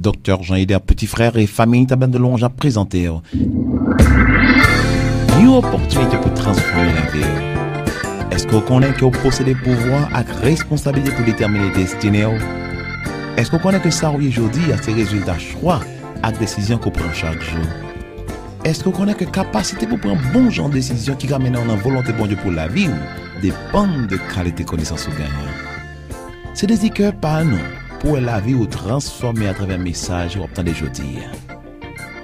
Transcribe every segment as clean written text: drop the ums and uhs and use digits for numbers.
Docteur Jean-Hider, petit frère et famille Taban de Longe a présenté une opportunité pour transformer la vie. Est-ce que vous connaissez que vous possédez pouvoir et responsabilité pour déterminer la destinée? Est-ce que vous connaissez que ça aujourd'hui a ses résultats choix et décisions qu'on prend chaque jour? Est-ce que vous connaissez que la capacité pour prendre bon genre de décision qui ramène en volonté bon Dieu pour la vie dépend de qualité de connaissance ou gagnant? C'est des cœurs par nous pour la vie ou transformer à travers un message ou obtenir des jeudis.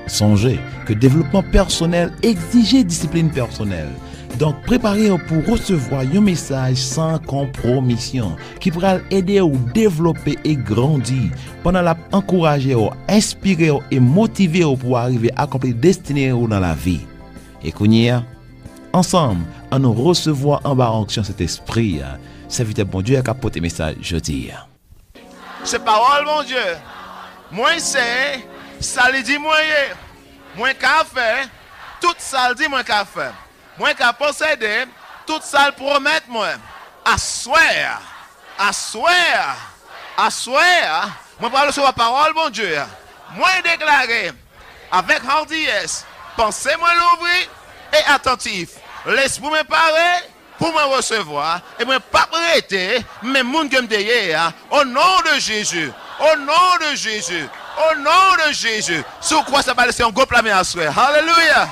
Songez que développement personnel exige discipline personnelle. Donc, préparez-vous pour recevoir un message sans compromission qui pourra aider à développer et grandir pendant la encourager, inspirer et motiver pour arriver à accomplir destinée dans la vie. Et qu'on ensemble, à nous recevoir en bas en cet esprit, serviteur bon Dieu a apporté message jeudi. C'est parole, mon Dieu. Moi, c'est, ça lui dit, moi, qu'à faire, tout ça dit, moi, qu'à faire. Moi, qu'à posséder, tout ça promet, moi. Assoir, moi, parle sur la parole, mon Dieu. Moi, déclarer, avec hardiesse, pensez-moi l'ouvrir et attentif. Laisse-moi me parler pour me recevoir et me pas prêter mais moun que me derrière au nom de Jésus, au nom de Jésus, au nom de Jésus. Sur quoi ça va laisser un gros plamé à soi. Alléluia.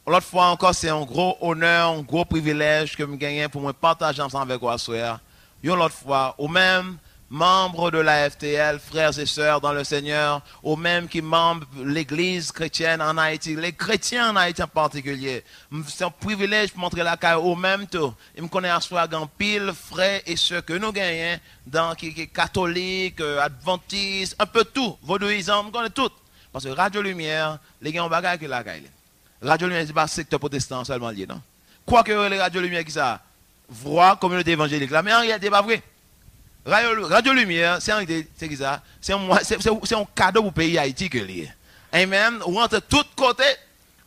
L'autre fois encore, c'est un gros honneur, un gros privilège que je gagne pour me partager ensemble avec vous à soi. L'autre fois, ou même membres de la FTL, frères et sœurs dans le Seigneur, ou même qui membres de l'église chrétienne en Haïti, les chrétiens en Haïti en particulier. C'est un privilège pour montrer la caille au même temps. Je me connais à soi grand pile, frères et sœurs que nous gagnons, dans qui catholiques, adventistes, un peu tout, vaudouisants, je connais tout. Parce que Radio Lumière, les gens ont bagage que la caille. Radio Lumière, c'est pas secteur protestant seulement lié, non? Quoi que les Radio Lumière qui ça, voix communauté évangélique là, mais en réalité, c'est pas vrai. Radio Lumière, c'est un cadeau pour le pays Haïti que lié. Amen. Ou entre tous côtés,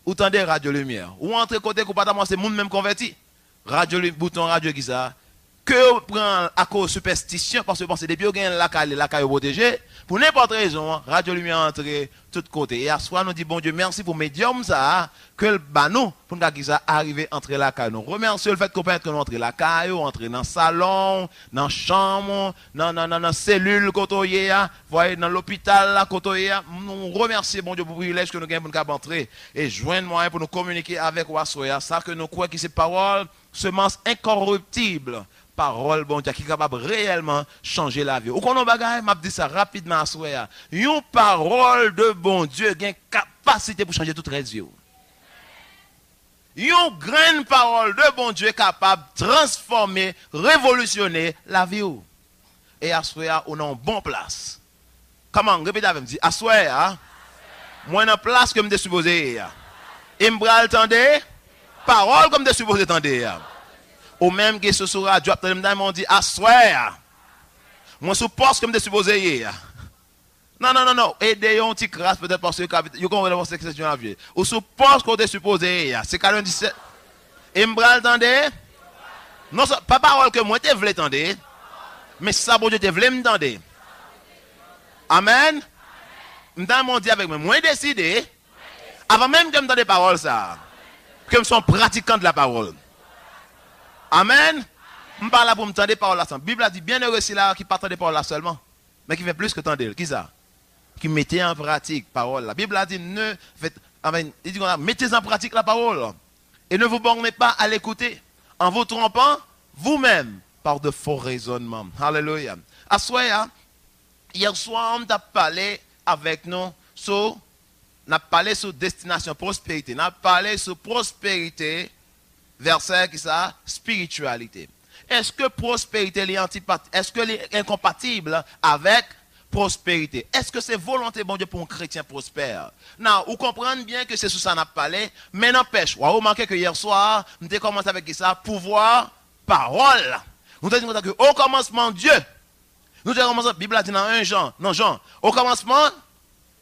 ou tendez Radio Lumière. Ou entre côtés, ou pas c'est monde même converti. Radio bouton radio qui ça. Que prend à cause de superstition, parce que bon, c'est depuis que la caille protégée, pour n'importe raison, Radio Lumière entre tous côtés. Et à soi, nous dit bon Dieu, merci pour médium ça, que le banou, pour nous qui ça arrive entre la caille. Nous remercions le fait qu'on peut entre la caille, entrer dans le salon, dans la chambre, dans la cellule, voyez, dans l'hôpital, nous remercions bon Dieu pour le privilège que nous avons pour nous entrer et joindre moi pour nous communiquer avec vous. Ça que nous croyons que ces paroles, semence incorruptible. Parole bon Dieu qui est capable réellement changer la vie. Ou qu'on a bagaille, m'a dit ça rapidement à souhait. Une parole de bon Dieu a une capacité pour changer toute radio. Une grande parole de bon Dieu est capable de transformer, révolutionner la vie. Et à souhait, on a une bonne place. Comment? Répétez avec moi. À souhait, moi, dans place que je me supposé. Et je me attendre parole comme je supposé attendre. Ou même que ce sur radio, on dit, assoir. Moi, je pense que je suis supposé hier. Non. Aidez un petit crasse peut-être parce que vous comprenez cette question à vie. Ou je pense que je suis supposé hier. C'est 47. Et je me attendez. Non, pas parole que moi, je voulais attendre. Mais ça, bon Dieu, je voulais m'entendre. Amen. Je dit avec moi, moi, décidé. Avant même que je m'entende paroles, ça. Que je sois pratiquant de la parole. Amen. Je parle là pour me tendre des paroles là. La Bible a dit bien heureux c'est là qui partent des paroles là seulement, mais qui fait plus que tendre. Qui ça? Qui mettait en pratique parole. La Bible a dit il dit mettez en pratique la parole et ne vous bornez pas à l'écouter en vous trompant vous-même par de faux raisonnements. Alléluia. À soir, hier soir on a parlé avec nous sur destination prospérité. On a parlé sur prospérité. Verset qui ça, spiritualité. Est-ce que prospérité est-ce que est incompatible avec prospérité? Est-ce que c'est volonté bon Dieu pour un chrétien prospère? Non, vous comprenez bien que c'est sur ça qu'on a parlé, mais n'empêche, vous remarquez que hier soir, nous avons commencé avec ça, pouvoir, parole. Nous avons dit que au commencement Dieu, nous avons commencé, la Bible a dit dans Jean, au commencement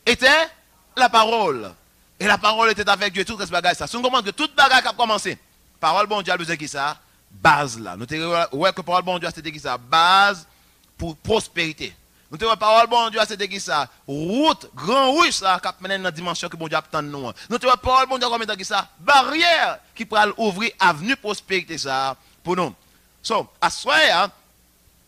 était la parole. Et la parole était avec Dieu, tout ce bagage ça. Si on comprend que toute bagage a commencé, parole bon Dieu a besoin de qui ça? base là. Nous te ouais que parole bon Dieu c'était qui ça base pour prospérité. Nous te parole bon Dieu c'était qui ça route grand route ça qui mène dans dimension que bon Dieu attend nous. Nous te parole bon Dieu comme étant qui ça barrière qui pourra ouvrir avenue prospérité ça pour nous. So, à soir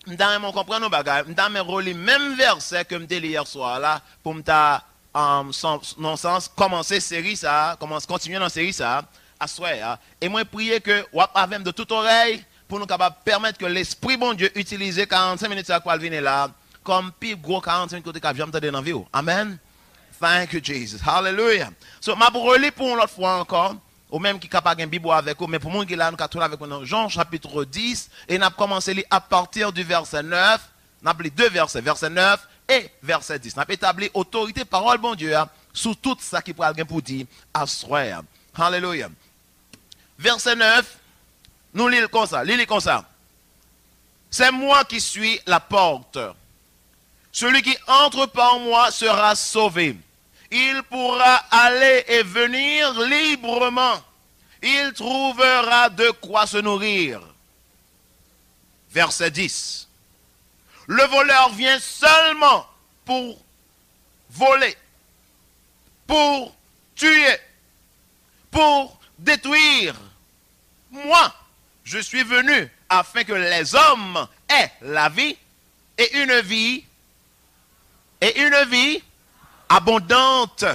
m'dame comprendre nos bagages, m'dame relire même verset que m'te hier soir là pour m'ta non sens commencer série ça, continuer dans série ça à soir et moi prier que ou avec de toute oreille pour nous capable permettre que l'esprit bon Dieu utiliser 45 minutes ça pour venir là comme plus gros 45 minutes que j'aime entendre dans vie. Amen. Thank you Jesus. Hallelujah. So m'a relire pour une autre fois encore ou même qui capable un Bible avec vous mais pour moi qui là nous capable avec nous Jean chapitre 10 et n'a commencé à partir du verset 9, n'a pris deux versets, verset 9 et verset 10. N'a établi autorité parole bon Dieu sur tout ça qui pourra pour dire à soir. Hallelujah. Verset 9, nous lisons comme ça, comme ça. C'est moi qui suis la porte. Celui qui entre par moi sera sauvé. Il pourra aller et venir librement. Il trouvera de quoi se nourrir. Verset 10. Le voleur vient seulement pour voler, pour tuer, pour détruire. Moi, je suis venu afin que les hommes aient la vie et une vie abondante.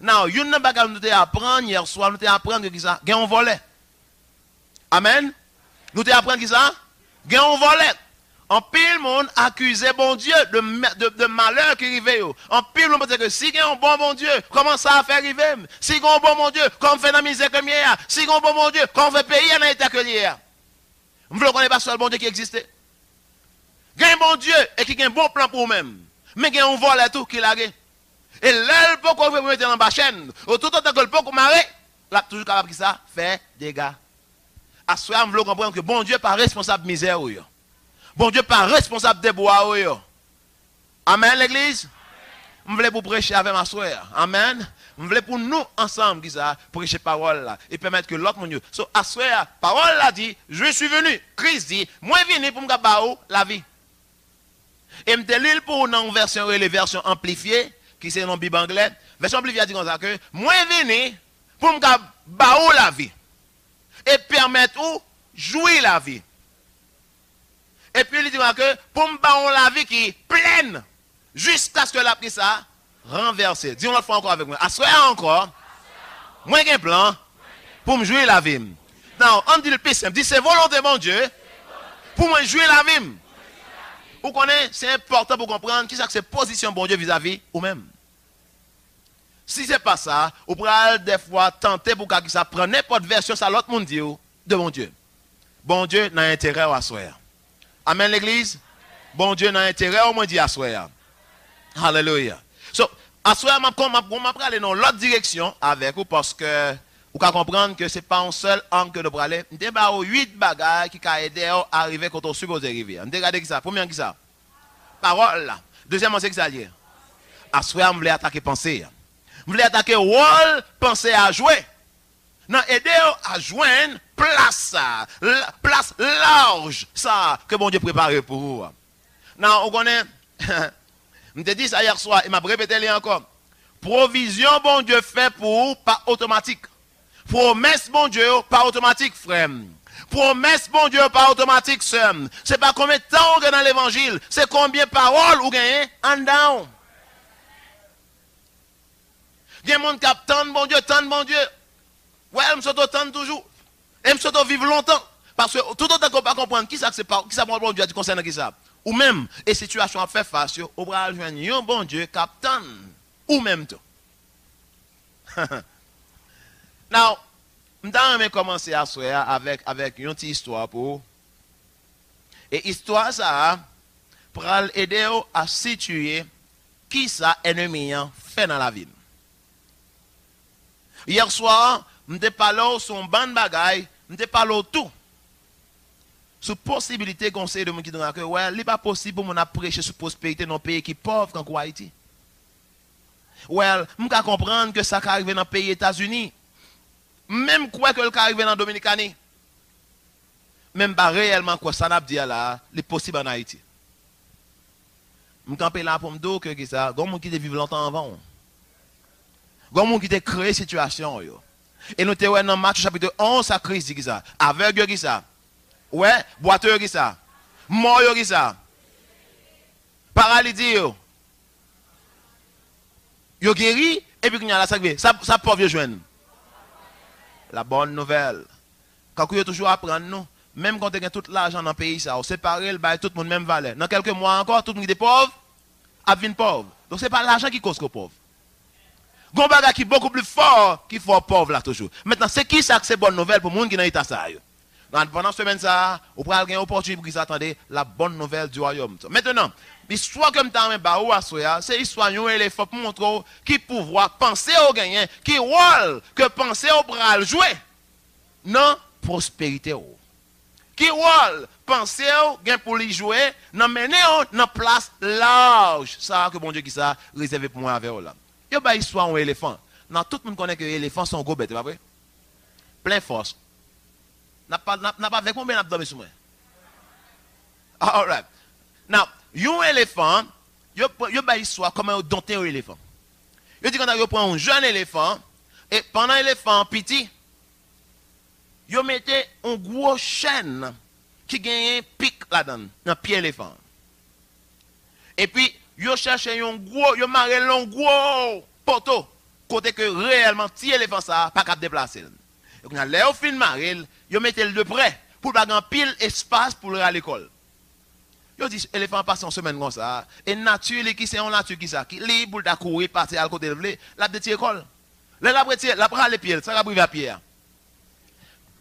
Now, une bagage nous apprendre hier soir, nous apprendre que ça, gain on volait. Amen. Nous apprendre que ça, gain on volait. En pile monde accusait bon Dieu de malheur qui arrivait. En pile monde dit que si gain un bon Dieu, comment ça a fait arriver? Si gain un bon Dieu, comment fait dans misère comme hier? Si gain un bon Dieu, comment fait payer dans l'état que hier? Vous ne connaissez pas seul bon Dieu qui existait. Gain un bon Dieu et qui a un bon plan pour vous-même. Mais gain on vole tout qui l'a. Et là, le peuple qu'on veut mettre dans la chaîne, tout autant que le peuple marre, là, toujours capable de ça, fait des dégâts. À ce moment, vous comprenez que bon Dieu n'est pas responsable de misère. Bon Dieu n'est pas responsable de bois. Amen, l'église? Je voulais vous prêcher avec ma soeur. Amen. Je voulais pour nous ensemble, qui ça, prêcher parole là, et permettre que l'autre monde. So, à soeur, parole là dit, je suis venu. Christ dit, moi venu pour me faire la vie. Et je me lis pour une version, les versions amplifiées, qui c'est dans Bible anglais. Version amplifiée dit comme ça que, moi venu pour me faire la vie. Et permettre ou jouir la vie. Et puis il dit que pour me faire la vie qui est pleine, jusqu'à ce que la prise ça renversée. Dis-on l'autre fois encore avec moi. Assoyez encore. Moi j'ai un plan pour me jouer la vie. Non, on dit le plus simple. Dit c'est volonté de mon Dieu pour me jouer la vie. Vous connaissez, c'est important pour comprendre qui c'est position bon Dieu vis-à-vis ou même. Si ce n'est pas ça, vous pourrez des fois tenter pour que ça prenne n'importe version, ça l'autre monde dit de bon Dieu. Bon Dieu n'a intérêt à asseoir. Amen l'église. Bon Dieu n'a intérêt au moins d'y asseoir. Hallelujah. So, asseoir, je vais aller dans l'autre direction avec vous parce que vous pouvez comprendre que ce n'est pas un seul angle que nous allons aller. Nous avons 8 bagages qui ont aidé à arriver quand on supposé arriver. Nous regardez qui ça. Premièrement, qui ça? Parole là. Deuxièmement, c'est qui ça lié? Asseoir, je voulais attaquer pensée. Vous voulez attaquer rôle, penser à jouer. Non, aider à joindre place large, ça, que bon Dieu prépare pour vous. Non, on connaît, je te dis ça hier soir, et m'a répété encore. Provision, bon Dieu fait pour vous, pas automatique. Promesse, bon Dieu, pas automatique, frère. Promesse, bon Dieu, pas automatique, sœur. C'est pas combien de temps on gagne dans l'évangile, c'est combien de paroles on gagne en down. Il y a des gens qui attendent bon Dieu, bon Dieu. Ouais, je me suis attendre toujours. Et je me suis vivre longtemps. Parce que tout autant qu'on ne peut pas comprendre qui ça bon Dieu a dit concernant qui ça. Ou même, et situation à faire face, on va joindre un bon Dieu qui attend. Ou même tout. Now, je vais commencer à soir avec une petite histoire pour. Et histoire ça, pour aider à situer qui ça ennemi fait dans la vie. Hier soir, je te parlé sur une bande bagaille, je te parlé tout. Sur la possibilité qu'on sait de moi qui dit que ouais, il n'est pas possible pour moi prêcher sur la prospérité dans un pays qui est pauvre comme Haïti. Ouais, je peux comprendre que ça arrive dans le pays États-Unis. Même quoi que ça arrive dans la Dominicanie. même pas réellement quoi ça n'a dit là, les possible en Haïti. Je campe là pour me dire que ça, gon moun qui te vivre longtemps avant. Gon moun qui te créé situation yo. Et nous te ouais dans Matthieu chapitre 11 ça Christ dit ça. Aveugle qui ça. Ouais, boiteux qui ça. Mort qui ça. Paralytique yo. Yo guéri et puis il y a la ça pauvre yo joindre. La bonne nouvelle. Quand vous toujours apprendre nous, même quand vous avez tout l'argent dans le pays, ça, vous séparez le bail, tout le monde même valeur. Dans quelques mois encore, tout le monde qui est pauvre, a devenu pauvre. Donc ce n'est pas l'argent qui cause que pauvre. Il y a un bagage qui est beaucoup plus fort qui faut pauvre là toujours. Maintenant, c'est qui ça que c'est bonne nouvelle pour les gens qui sont dans l'état ça? Pendant cette semaine, ça, vous pouvez avoir une opportunité pour qu'ils attendent la bonne nouvelle du royaume. Maintenant, l'histoire que je t'ai c'est l'histoire d'un éléphant pour montrer qui pouvoir penser au gagner, qui rôle que penser au bras jouer. Non, prospérité. Qui rôle penser au gain pour lui jouer, non mener dans place large. Ça que bon Dieu qui ça réservé pour moi avec là. Il y a une histoire d'un éléphant. Non, tout le monde connaît que les éléphants sont gros bêtes, pas vrai? Plein force. N'a pas avec moi, mais n'a pas dormi sur moi. All right. Now, un éléphant, il y a une histoire comment dompter un éléphant. Il dit qu'on a pris un jeune éléphant, et pendant l'éléphant petit, il mettait un gros chêne qui gagne un pic là-dedans, dans le pied éléphant. Et puis, il cherchait un gros, il marrait un gros poteau, côté que réellement, si l'éléphant ça, pas capable de déplacer. Et quand il a fin de marrer, il mettait le de près, pour pas avoir pile espace pour aller à l'école. Yo dit éléphant passe en semaine comme ça et nature qui c'est en nature qui ça qui libre de courir passer à côté de vle la petite école la prend les pieds ça va briver à pied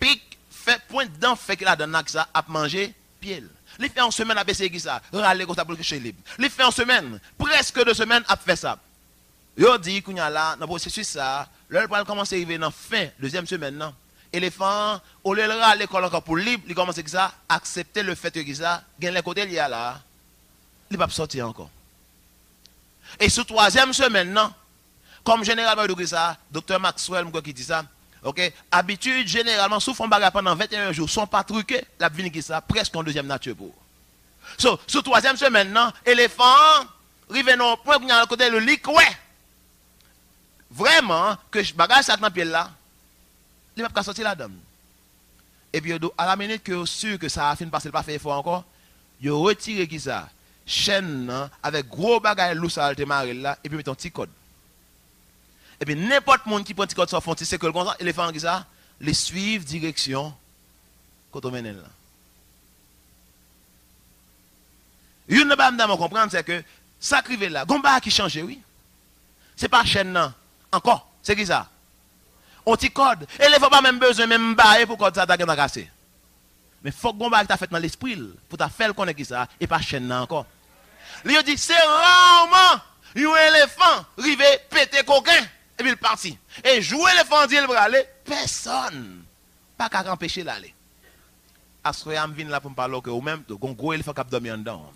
pic fait point dedans fait que la donne ça a manger pied il fait en semaine à baisser qui ça râler comme ça pour chez libre il fait en semaine presque 2 semaines à faire ça yo dit kounya là dans processus ça le va commencer arriver dans fin deuxième semaine non éléphant au lieu de râler l'école encore pour libre il commence que ça accepter le fait que ça gagne les côtés lié là il va pas sortir encore et sur troisième semaine non comme généralement de ça docteur Maxwell qui dit ça OK habitude généralement souffre en bagarre pendant 21 jours sont pas truqués la vini qui ça presque en deuxième nature pour so sur troisième semaine non éléphant rive non point qu'il y a le côté le lik ouais vraiment que bagage ça dans pied là il va pas sortir là-dedans. Et puis, à la minute que sûr que ça a fini de passer, pas fait effort encore, il retire qui ça, chaîne avec gros bagage lousse à démarrer là, et puis met un petit code. Et puis, n'importe monde qui prend un petit code sur fond, c'est que le consent, éléphant qui ça, les suivent direction quand on mène là. Une chose que comprendre, c'est que ça crive là, gomba qui change, oui. C'est pas chaîne là, encore, c'est qui ça? On t'y code. Et il faut pas même besoin même bailler pour code ça t'a cassé. Mais faut que tu as fait dans l'esprit pour ta faire connaître ça et pas chaîne encore. Il dit c'est rarement un éléphant rivé péter coquin et puis il parti. Et jouer l'éléphant dit il va aller, personne pas qu'à empêcher l'aller. Assoyam vinn là pour me parler que ou même un gros éléphant qui dormi en dedans.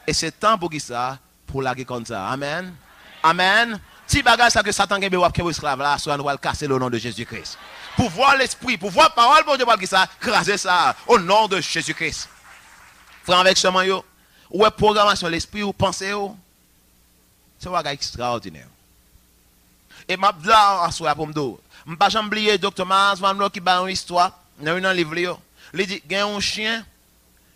Et c'est temps pour qui ça pour laguer comme ça. Amen. Amen. Si bagage ça que Satan gebe wap ke esclave là, soit nous va le casser le nom de Jésus-Christ. Pour voir l'esprit, pour voir parole pour Dieu qui ça, craser ça au nom de Jésus-Christ. Frère avec chemin yo, ou programmation l'esprit ou pensée yo. C'est un bagage extraordinaire. Et m'a là assoya pour me do. M'pas jamais oublier docteur Mars Van qui ba une histoire dans un livre yo. Il dit gagne un chien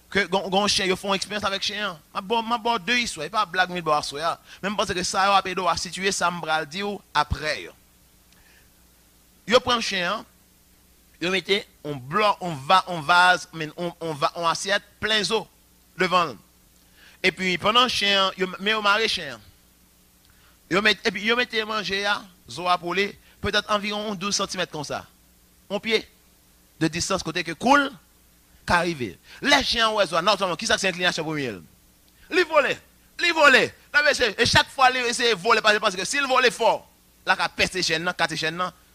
que gon chien ils font expérience avec chien m'a bon 2 histoires pas blague mille boire soya même parce que ça a pédo à situer ça m'bral di après yo prend chien yo mettez on bloc on vase mais on assiette plein d'eau devant et puis pendant chien yo met au maré chien yo met et puis yo mettez manger à zo à poulet peut-être environ 12 cm comme ça on pied de distance côté que cool qu'arriver. Les chiens oiseaux, non, qui ça c'est incliné à chaque premier? Li volent. Et chaque fois, il essaie de voler parce que s'il vole fort, là, quand peste chaîne,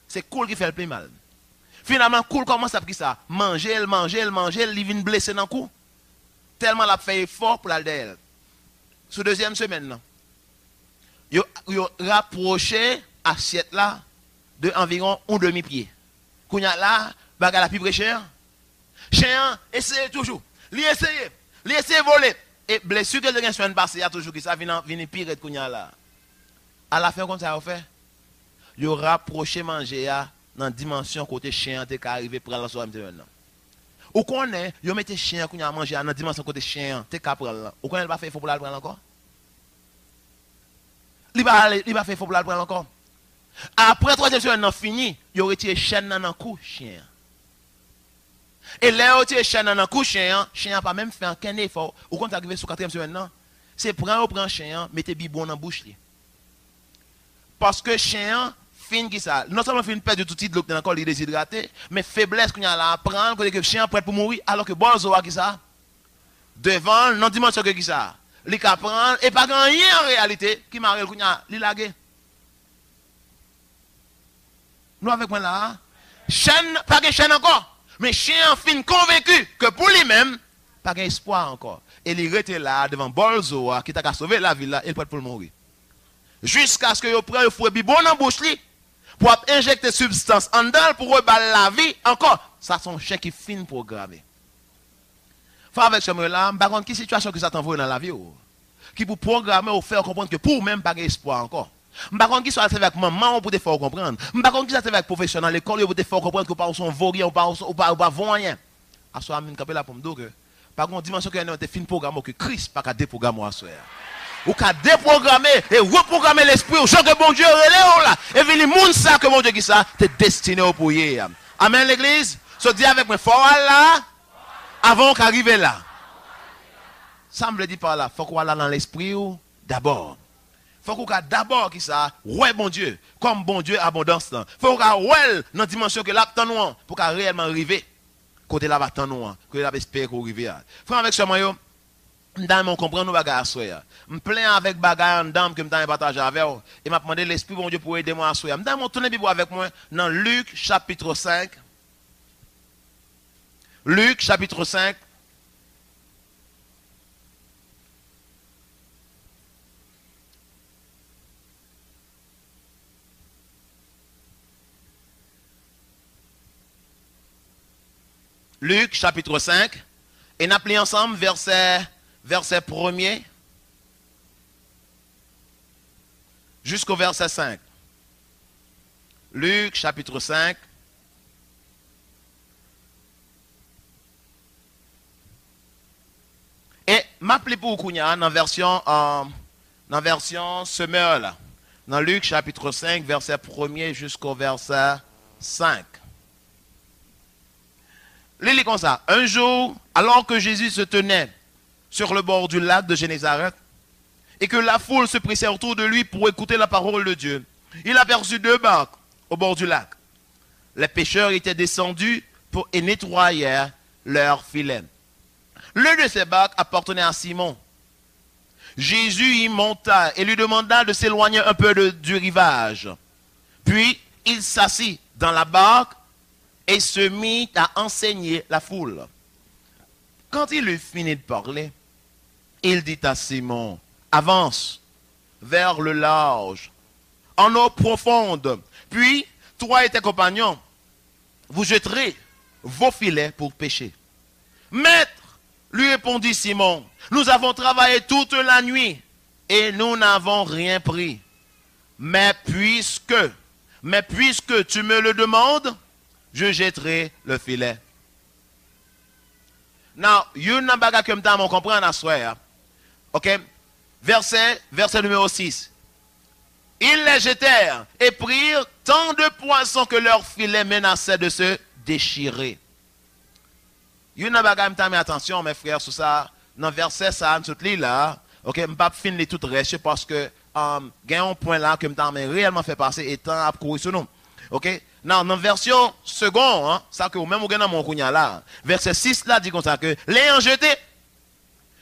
c'est cool qui fait le plus mal. Finalement, cool commence à faire ça. Manger, il vient blesser dans le cou. Tellement la fait fort pour la derrière. Sur deuxième semaine, il rapproché assiette là de environ un demi-pied. Kounya là, bagarre la plus cher. Chien, essayez toujours. Li essaye voler. Et blessure que le gain semaine passée, il y a toujours qui ça vient pire de kounya là. À la fin, comme ça, on fait. Il rapproché manger dans la dimension côté chien qui arrivé prendre la soirée maintenant. Ou connaît, yo mette chien kounya à manger dans la dimension côté chien t'es capable prendre. Ou connaît pas fait faut pour la prendre encore. Il va faire faut pour la prendre encore. Après troisième semaine fini, il retiré chaîne dans le cou chien. Et là, où tu es chien dans le cou, chien n'a pas même fait aucun effort. Ou quand tu arrives sur 4e semaine, c'est prendre chien, mettez bibon dans la bouche. Parce que chien, fin qui ça, non seulement fin perdre tout titre, l'eau encore il est déshydraté, mais faiblesse qu'on a là à prendre, que le chien prêt pour mourir, alors que bon, qui ça, devant, non dimension que qui ça, il peut prendre, et pas rien en réalité, qui m'a qu'on a, il lagué. Nous avec moi là, chien, pas de chien encore. Mais chien fin convaincu que pour lui-même, pas d'espoir encore. Et il était là devant Bolzoa qui t'a sauvé la ville là, il peut pour mourir. Jusqu'à ce que vous preniez le fouet bon dans la bouche pour injecter substance en dedans pour reballer la vie encore. Ça son chien qui fin programmé. Faut avec ce là, par contre, quelle situation que ça t'envoie dans la vie qui pour programmer ou faire comprendre que pour même pas d'espoir encore. Par contre, qui soit avec maman pour te faire comprendre. Par contre, qui soit avec professionnel à l'école pour te faire comprendre que pas son vaurien ou pas voyant. À soi même capé là pour me dire que par contre dimension que nous te fin programme que Christ pas qu'à déprogrammer à soi. Ou qu'à déprogrammer et reprogrammer l'esprit au genre que bon Dieu relève là et venir monde ça que mon Dieu qui ça t'es destiné au pour hier. Amen l'église. Se dit avec moi fort là avant qu'arriver là. Ça me dit par là, faut qu'on là dans l'esprit d'abord. Faut qu'on d'abord qui ça, ouais bon Dieu, comme bon Dieu abondance là. Faut qu'on ouais dans dimension que là nous pour qu'on réellement arriver côté là va nous que là espérer qu'on arrive. Frère avec ce moyen, m'dame on comprend nous bagarre soya. M'plain avec bagarre en dame que m'dame partager avec et m'a demandé l'esprit bon Dieu pour aider moi à soya. M'dame on tourne Bible avec moi dans Luc chapitre 5. Luc chapitre 5. Luc chapitre 5, et nous appelons ensemble verset 1er jusqu'au verset 5. Luc chapitre 5. Et m'appelez pour Kounia dans version semeur là. Dans Luc chapitre 5, verset 1er jusqu'au verset 5. Lisez comme ça. Un jour, alors que Jésus se tenait sur le bord du lac de Génézareth et que la foule se pressait autour de lui pour écouter la parole de Dieu, il aperçut 2 barques au bord du lac. Les pêcheurs étaient descendus et nettoyaient leurs filets. L'une de ces barques appartenait à Simon. Jésus y monta et lui demanda de s'éloigner un peu du rivage. Puis il s'assit dans la barque et se mit à enseigner la foule. Quand il eut fini de parler, il dit à Simon, avance vers le large, en eau profonde, puis toi et tes compagnons, vous jetterez vos filets pour pêcher. Maître, lui répondit Simon, nous avons travaillé toute la nuit et nous n'avons rien pris. Mais puisque tu me le demandes, je jetterai le filet. Now, you n'as pas comme ça, on comprend à soi. Ok? Verset numéro 6. Ils les jetèrent et prirent tant de poissons que leur filet menaçait de se déchirer. You n'as pas comme ça, mais attention, mes frères, sur ça, dans verset ça, tout là, ok, je ne vais pas finir tout le reste parce que, il y a un point là que je vais réellement fait passer et temps à courir sur nous. Ok? Non, dans version seconde, ça que même dans mon kounya là, verset 6 là dit comme ça que l'ayant jeté,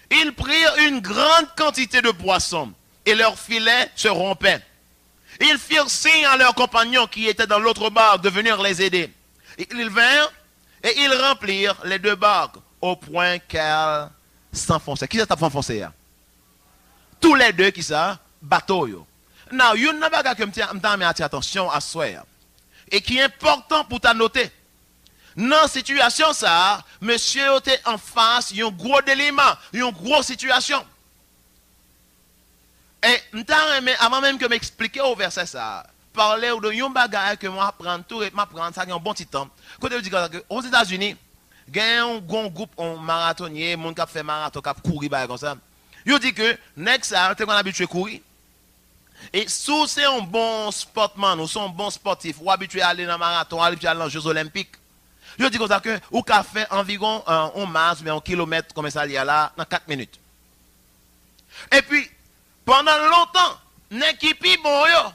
ils prirent une grande quantité de poissons et leurs filets se rompaient. Ils firent signe à leurs compagnons qui étaient dans l'autre barque de venir les aider. Et ils vinrent et ils remplirent les 2 barques au point qu'elles s'enfonçaient. Qui ça t'a enfoncé? Tous les 2 qui ça? Bateau yo. Now, you n'a pas comme ça, attention à soi. Et qui est important pour ta noter. dans situation ça, monsieur était en face, un gros dilemma, une grosse situation. Et avant même que m'expliquer au verset ça, parler de yon bagay que moi prendre tout et m'apprendre ça un bon petit temps. Quand je dis que aux États-Unis, il y a un groupe en marathonnier, mon qui fait marathon, qui courir comme ça. Yo dit que next ça t'es qu'on habitué courir. Et si c'est un bon sportman ou son bon sportif ou habitué à aller dans marathon, habitué à aller dans les Jeux olympiques. Yo dit comme ça que ou qu'a fait environ un mars ou un kilomètre comme ça là dans 4 minutes. Et puis pendant longtemps, l'équipe bon yo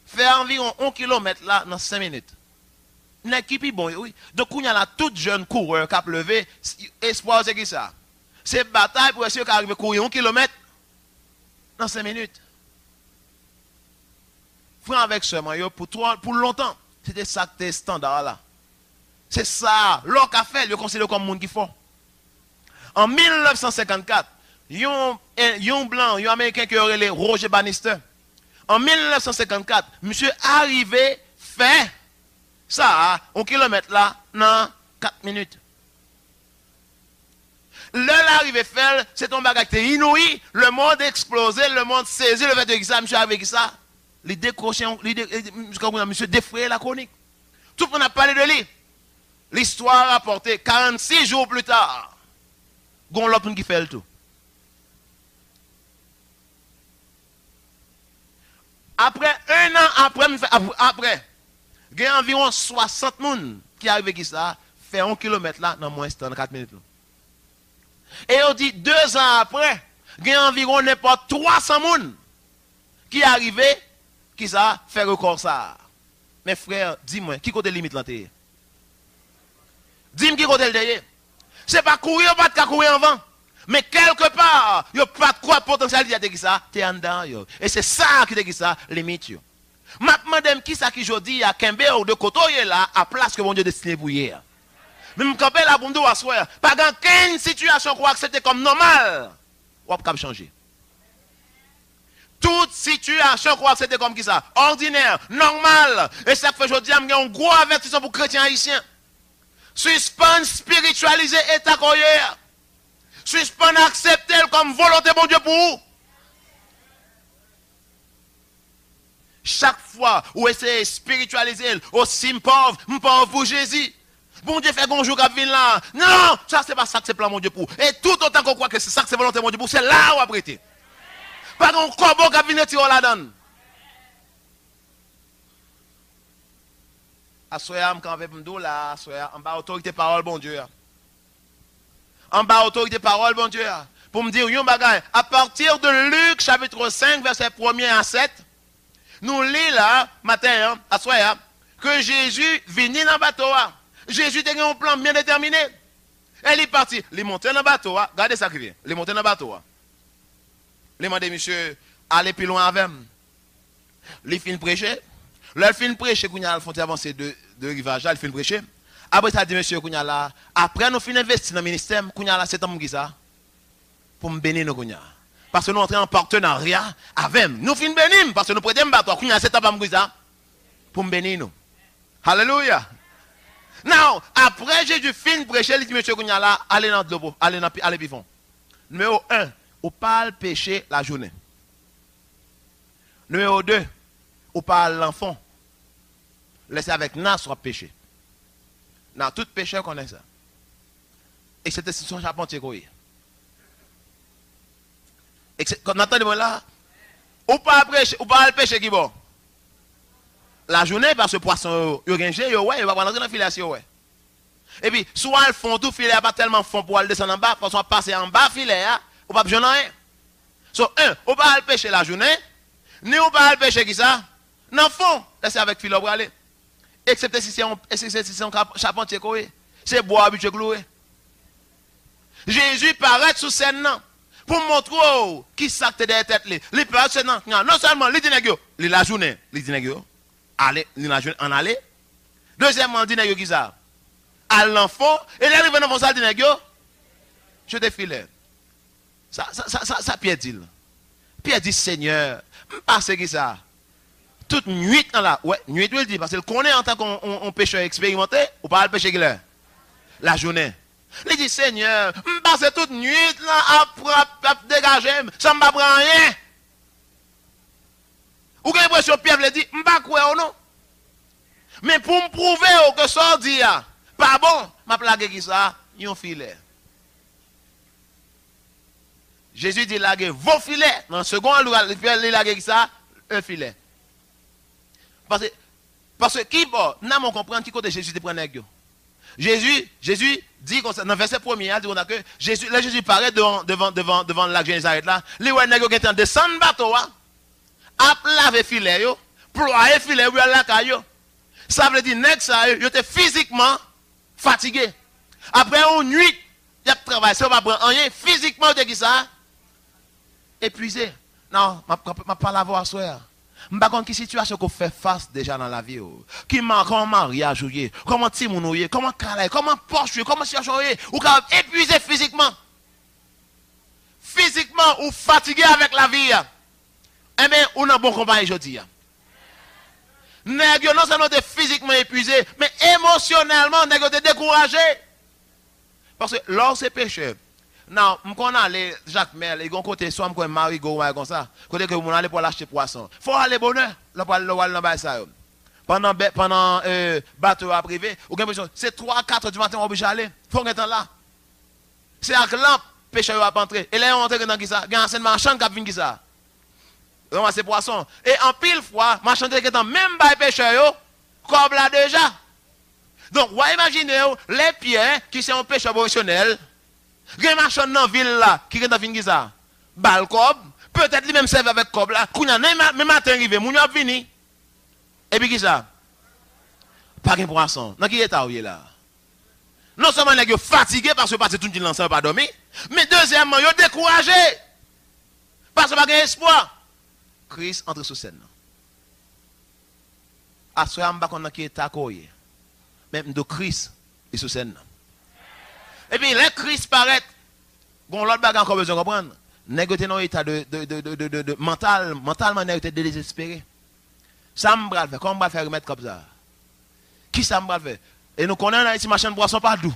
fait environ 1 kilomètre là dans 5 minutes. L'équipe bon oui. Donc il y a là tout jeune coureur qui a levé espoir c'est qui ça. C'est bataille pour essayer d'arriver à courir 1 kilomètre dans 5 minutes. Frère avec seulement pour longtemps, c'était ça que standard là. C'est ça, l'or qu'a fait, le considère comme monde qui fort. En 1954, yon blanc, yon américain qui aurait les Roger Bannister. En 1954, monsieur arrivé fait ça, 1 kilomètre là, dans 4 minutes. L'arrivée fait, c'est un bagage inouï, le monde explosé, le monde saisi, le fait de ça, monsieur avec ça. Les décrocher, monsieur défrayer la chronique. Tout le monde a parlé de lui. L'histoire rapportée 46 jours plus tard. Gon l'autre qui fait le tout. Après, un an après, il y a environ 60 personnes qui arrivent qui ça, fait 1 kilomètre là, dans moins de 4 minutes. Et on dit 2 ans après, il y a environ n'importe 300 personnes qui arrivent qui ça fait record ça. Mes frères, dis-moi, qui côté limite là t'es? Dis-moi qui côté le derrière. C'est pas courir, pas de courir en vent. Mais quelque part, il n'y a pas de quoi potentialité de qui ça, t'es en dedans yo. Et c'est ça qui te qui ça limite yo. Madame qui ça qui jodi à Kembe ou de Koto là à place que mon Dieu destiné pour hier. Même quand la bonne à soir, pas dans quelle situation qu'on accepter comme normal, ou pas changer. Toute situation qu'on accepter comme qui ça, ordinaire, normal, et ça fait aujourd'hui un gros avertissement pour chrétiens haïtiens. Suspend spiritualiser état coyer. Suspend accepter comme volonté bon Dieu pour vous. Chaque fois où essayez de spiritualiser, aussi pauvre pour Jésus. Bon Dieu fait bonjour à venir là. Non, ça c'est pas ça que c'est plan mon Dieu pour. Et tout autant qu'on croit que c'est ça que c'est volonté mon Dieu pour, c'est là où apprêter. Pas qu'on corbeau qui vient tirer là-dedans. Assoya quand avec m'dou là, assoya en bas autorité parole bon Dieu. En bas autorité parole bon Dieu. Pour me dire yon bagay, à partir de Luc chapitre 5 verset 1er à 7, nous lisons là matin assoya que Jésus vient dans le bateau. Jésus a un plan bien déterminé. Elle est partie, il est monté dans le bateau, regardez ça qui vient. Il est monté dans le bateau. Il a demandé monsieur aller plus loin avec moi. Il fin prêcher. Là, il fin prêcher, il a fait avancer de rivage, il fin prêcher. Après ça dit monsieur là, après nous fin investir dans le ministère, là c'est un qui ça pour me bénir nous parce que nous entrons en partenariat avec nous fin bénir parce que nous prêtons bateau, c'est un qui ça pour me bénir nous. Alléluia. Now, après Jésus fin prêcher, il dit monsieur là, allez dans l'eau, allez vivant. Numéro 1, on parle péché la journée. Numéro 2, on parle l'enfant. Laissez avec nas soit péché. Dans tout pécheur connaît ça. Et c'était son charpentier quoi. Et quand entendez-moi là, ou pas péché, ou pas le péché qui bon. La journée parce que poisson yo gangé yo ouais, il va rentrer dans filet ouais. Et puis soit ils font tout filet pas tellement fond pour aller descendre en bas, parce qu'on passer en bas filet ou pas besoin rien. So ou pas le péché la journée, ni ou pas le péché qui ça. Non fond, laissez avec filet pour aller. Excepté si c'est un charpentier quoi. C'est bois habitué cloué. Jésus paraît sous scène pour montrer qui s'acte derrière tête li. Li paraît sous scène non seulement li dit nèg li la journée, li dit nèg allez, li la journée en aller. Deuxièmement dit nèg qui ça. À l'enfant et l'arrive dans ça dit nèg je te file. Ça Pierre dit. Pierre dit Seigneur, parce que ça toute nuit là, ouais, nuit il dit parce qu'il connaît en tant qu'on pécheur expérimenté, ou pas le péché qu'il a. la journée. Il dit, Seigneur, je passe toute nuit là, à dégager, ça ne me prend rien. Ou avez l'impression que Pierre lui dit, je ne sais pas quoi ou non. Mais pour me prouver que ça dit, pas bon, je plague qui ça, un filet. Jésus dit, laguez vos filets. Dans le second, il lague ça, un filet. Parce que qui, bon, nous avons compris qui côté Jésus te prend nègre. Jésus dit, dans le verset 1er, il dit que Jésus paraît devant le lac Génézareth là, les nègres qui étaient descendre bateau, à laver filet, ployer filet, ou à la caillou. Ça veut dire, nègre ça, ils étaient physiquement fatigués. Après une nuit, il a travaillé, ça va prendre rien, physiquement, il dit ça, épuisé. Non, je ne vais pas l'avoir à soir. Je ne sais pas quelle situation qu'on fait face déjà dans la vie. Qui manque, comment mariage, comment timoun, comment calais, comment poche, comment situation, ou quand épuisé physiquement. Physiquement ou fatigué avec la vie. Eh bien, on a bon compagnie aujourd'hui. Nègre non seulement physiquement épuisé, mais émotionnellement, nègre découragé. Parce que lorsque c'est péché, non, je connais aller Jacques Mel, ils ont côté soit comme Marie Gouin comme ça, côté que vous allez pour l'acheter poisson. Faut aller bonheur, là pour aller ça. Pendant bateau à privé, ou bien c'est 3-4 du matin on obligé aller. Faut être là. C'est avec lampe pêcheur va entrer. Et là on entre dans qui ça, il y a un ancien marchand qui vient qui ça. Ramasser poisson. Et en pile fois, marchand qui est dans même bail pêcheur comme là déjà. Donc, vous imaginez les pierres qui sont un pêcheur professionnel. Il y a un marchand dans la ville là, qui est dans la ville ça. Bal cob, peut-être lui même serve avec cob là. Quand même matin arrivé, moun a vini. Et puis qui ça? Pas de poisson. Dans qui est là? Non seulement les gens fatigués parce que pas tout le monde ne pas dormir, mais deuxièmement, ils sont découragés. Parce que pas d'espoir. Christ entre sous scène. À ce moment-là, on a qui est accueilli. Même de Christ est sous scène. Et puis, les Christ paraît, bon, l'autre bagarre encore besoin de comprendre. Négocier dans l'état de mentalement, négocier désespéré. Ça me va faire, comment on va faire remettre comme ça? Qui ça me va faire? Et nous connaissons en Haïti, machin de boisson pas d'eau.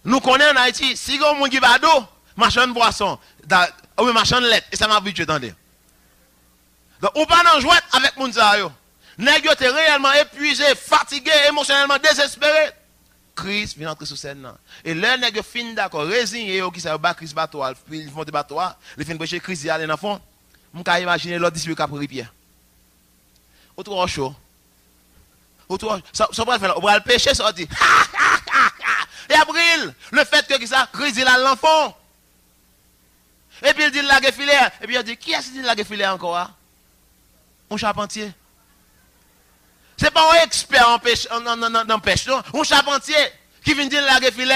Nous connaissons en Haïti, si on a un d'eau, machin de boisson, ou machin de lait, et ça m'a habitué, attendez. Donc, on pas en jouer avec mon zayo. Nègre était réellement épuisé, fatigué, émotionnellement désespéré. Christ vient entrer sur scène. Et le nègre fin d'accord, résigné, qui s'est battu Christ bateau, ils font des bateaux, ils finissent prêcher Christ, ils allent dans le fond. Je peux imaginer l'autre disciple qui a pris pierre. Autre chaud. Ça va faire, on va le pécher, ça dit. Et après, le fait que ça, Christ il a l'enfant. Et puis il dit la filet. Et puis il dit, qui est-ce qui dit la filet encore? Un charpentier. Ce n'est pas un expert en pêche, non, pêche, non. Un charpentier qui vient dire la filet.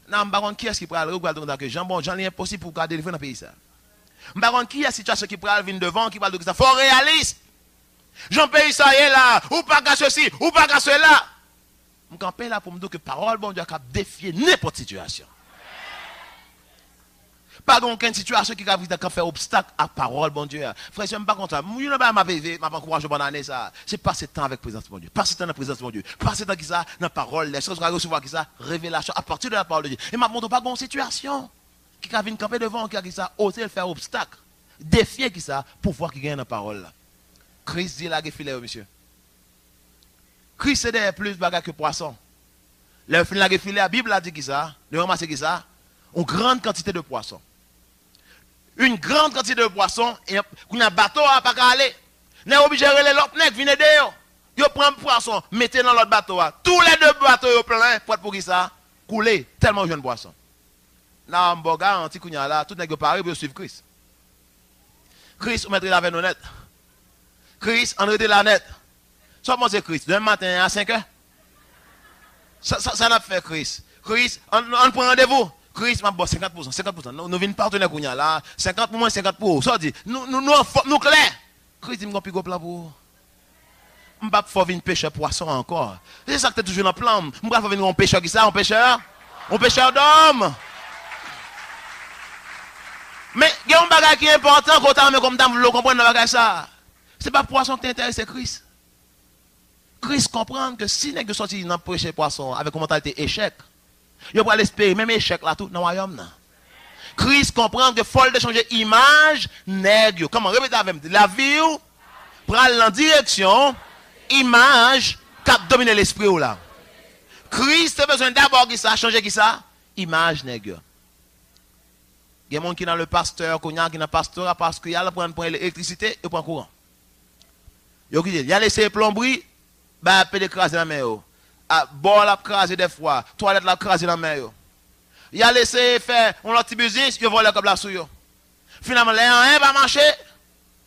Non, je ne sais pas qui est-ce qui peut aller regarder Jean est impossible pour garder le feu dans le pays. Je ne sais pas qui est la situation qui peut venir devant, qui parle de ça. Il faut réaliste. Jean pays ça y est là, ou pas qu'à ceci, ou pas qu'à cela. Je suis campé là pour me dire que parole, bon Dieu, a défier n'importe situation. Pas aucune situation qui a fait obstacle à parole, bon Dieu. Frère, je ne suis pas content. Je ne vais pas encourager pendant l'année ça. C'est passer temps avec la présence de mon Dieu. Passer temps dans la présence de mon Dieu. Passer temps qui ça, dans la parole, les choses qu'on va recevoir qui ça, révélation à partir de la parole de Dieu. Et je ne montre pas une situation qui a venir camper devant, qui a ça, oser le faire obstacle. Défier qui ça, pour voir qui gagne dans la parole là. Christ dit la filet, monsieur. Christ c'est plus bagarre que poisson. Le filet, la Bible a dit qui ça, le ramasser qui ça, une grande quantité de poissons. Une grande quantité de poissons, et qu'on a un bateau à pas aller. N'est obligé de les l'autre nèg viennent dehors. Yo prend poisson, mettez dans l'autre bateau. Tous les deux bateaux yo plein pour qui ça couler tellement jeune poisson. Là on garantit qu'on y a là tout nèg paré pour suivre Christ. Christ on mettre la veine honnête. Christ on rete la net. Soit moi c'est Christ demain matin à 5h. Ça n'a fait Christ. Christ on prend rendez-vous. Christ m'a bon 50%, 50%. Nous venons partenaire qu'on y a là, 50 pour moi, 50 pour. Ça dit, nous clair. Christ dit, nous avons plus de plan pour. Je ne vais pas venir pêcher poisson encore. C'est ça que tu es toujours dans le plan. Je ne vais pas venir un pêcheur qui ça, un pêcheur d'homme. Mais il y a un bagage qui est important, quand on comme vous comprenez le bagage ça. Ce n'est pas poisson qui t'intéresse, c'est Christ. Christ comprend que si nèg sorti dans prêcher poisson avec une mentalité échec, il va l'espérer même échec là tout dans le royaume là. Christ comprend que faut de changer image nèg. Comment répéter avec la vie prend en direction image qui domine l'esprit là. Christ a besoin d'abord qui ça changer qui ça image nèg. Il y a des gens qui dans le pasteur, qui dans le pasteur parce qu'il y a prendre l'électricité et prend courant. Il y a laissé plomberie, bah peut écraser la main yo. Bord la craser des fois, toilette la craser la main yo. Il a laissé faire un petit business, il vole comme la sou yo. Finalement les rien va marcher.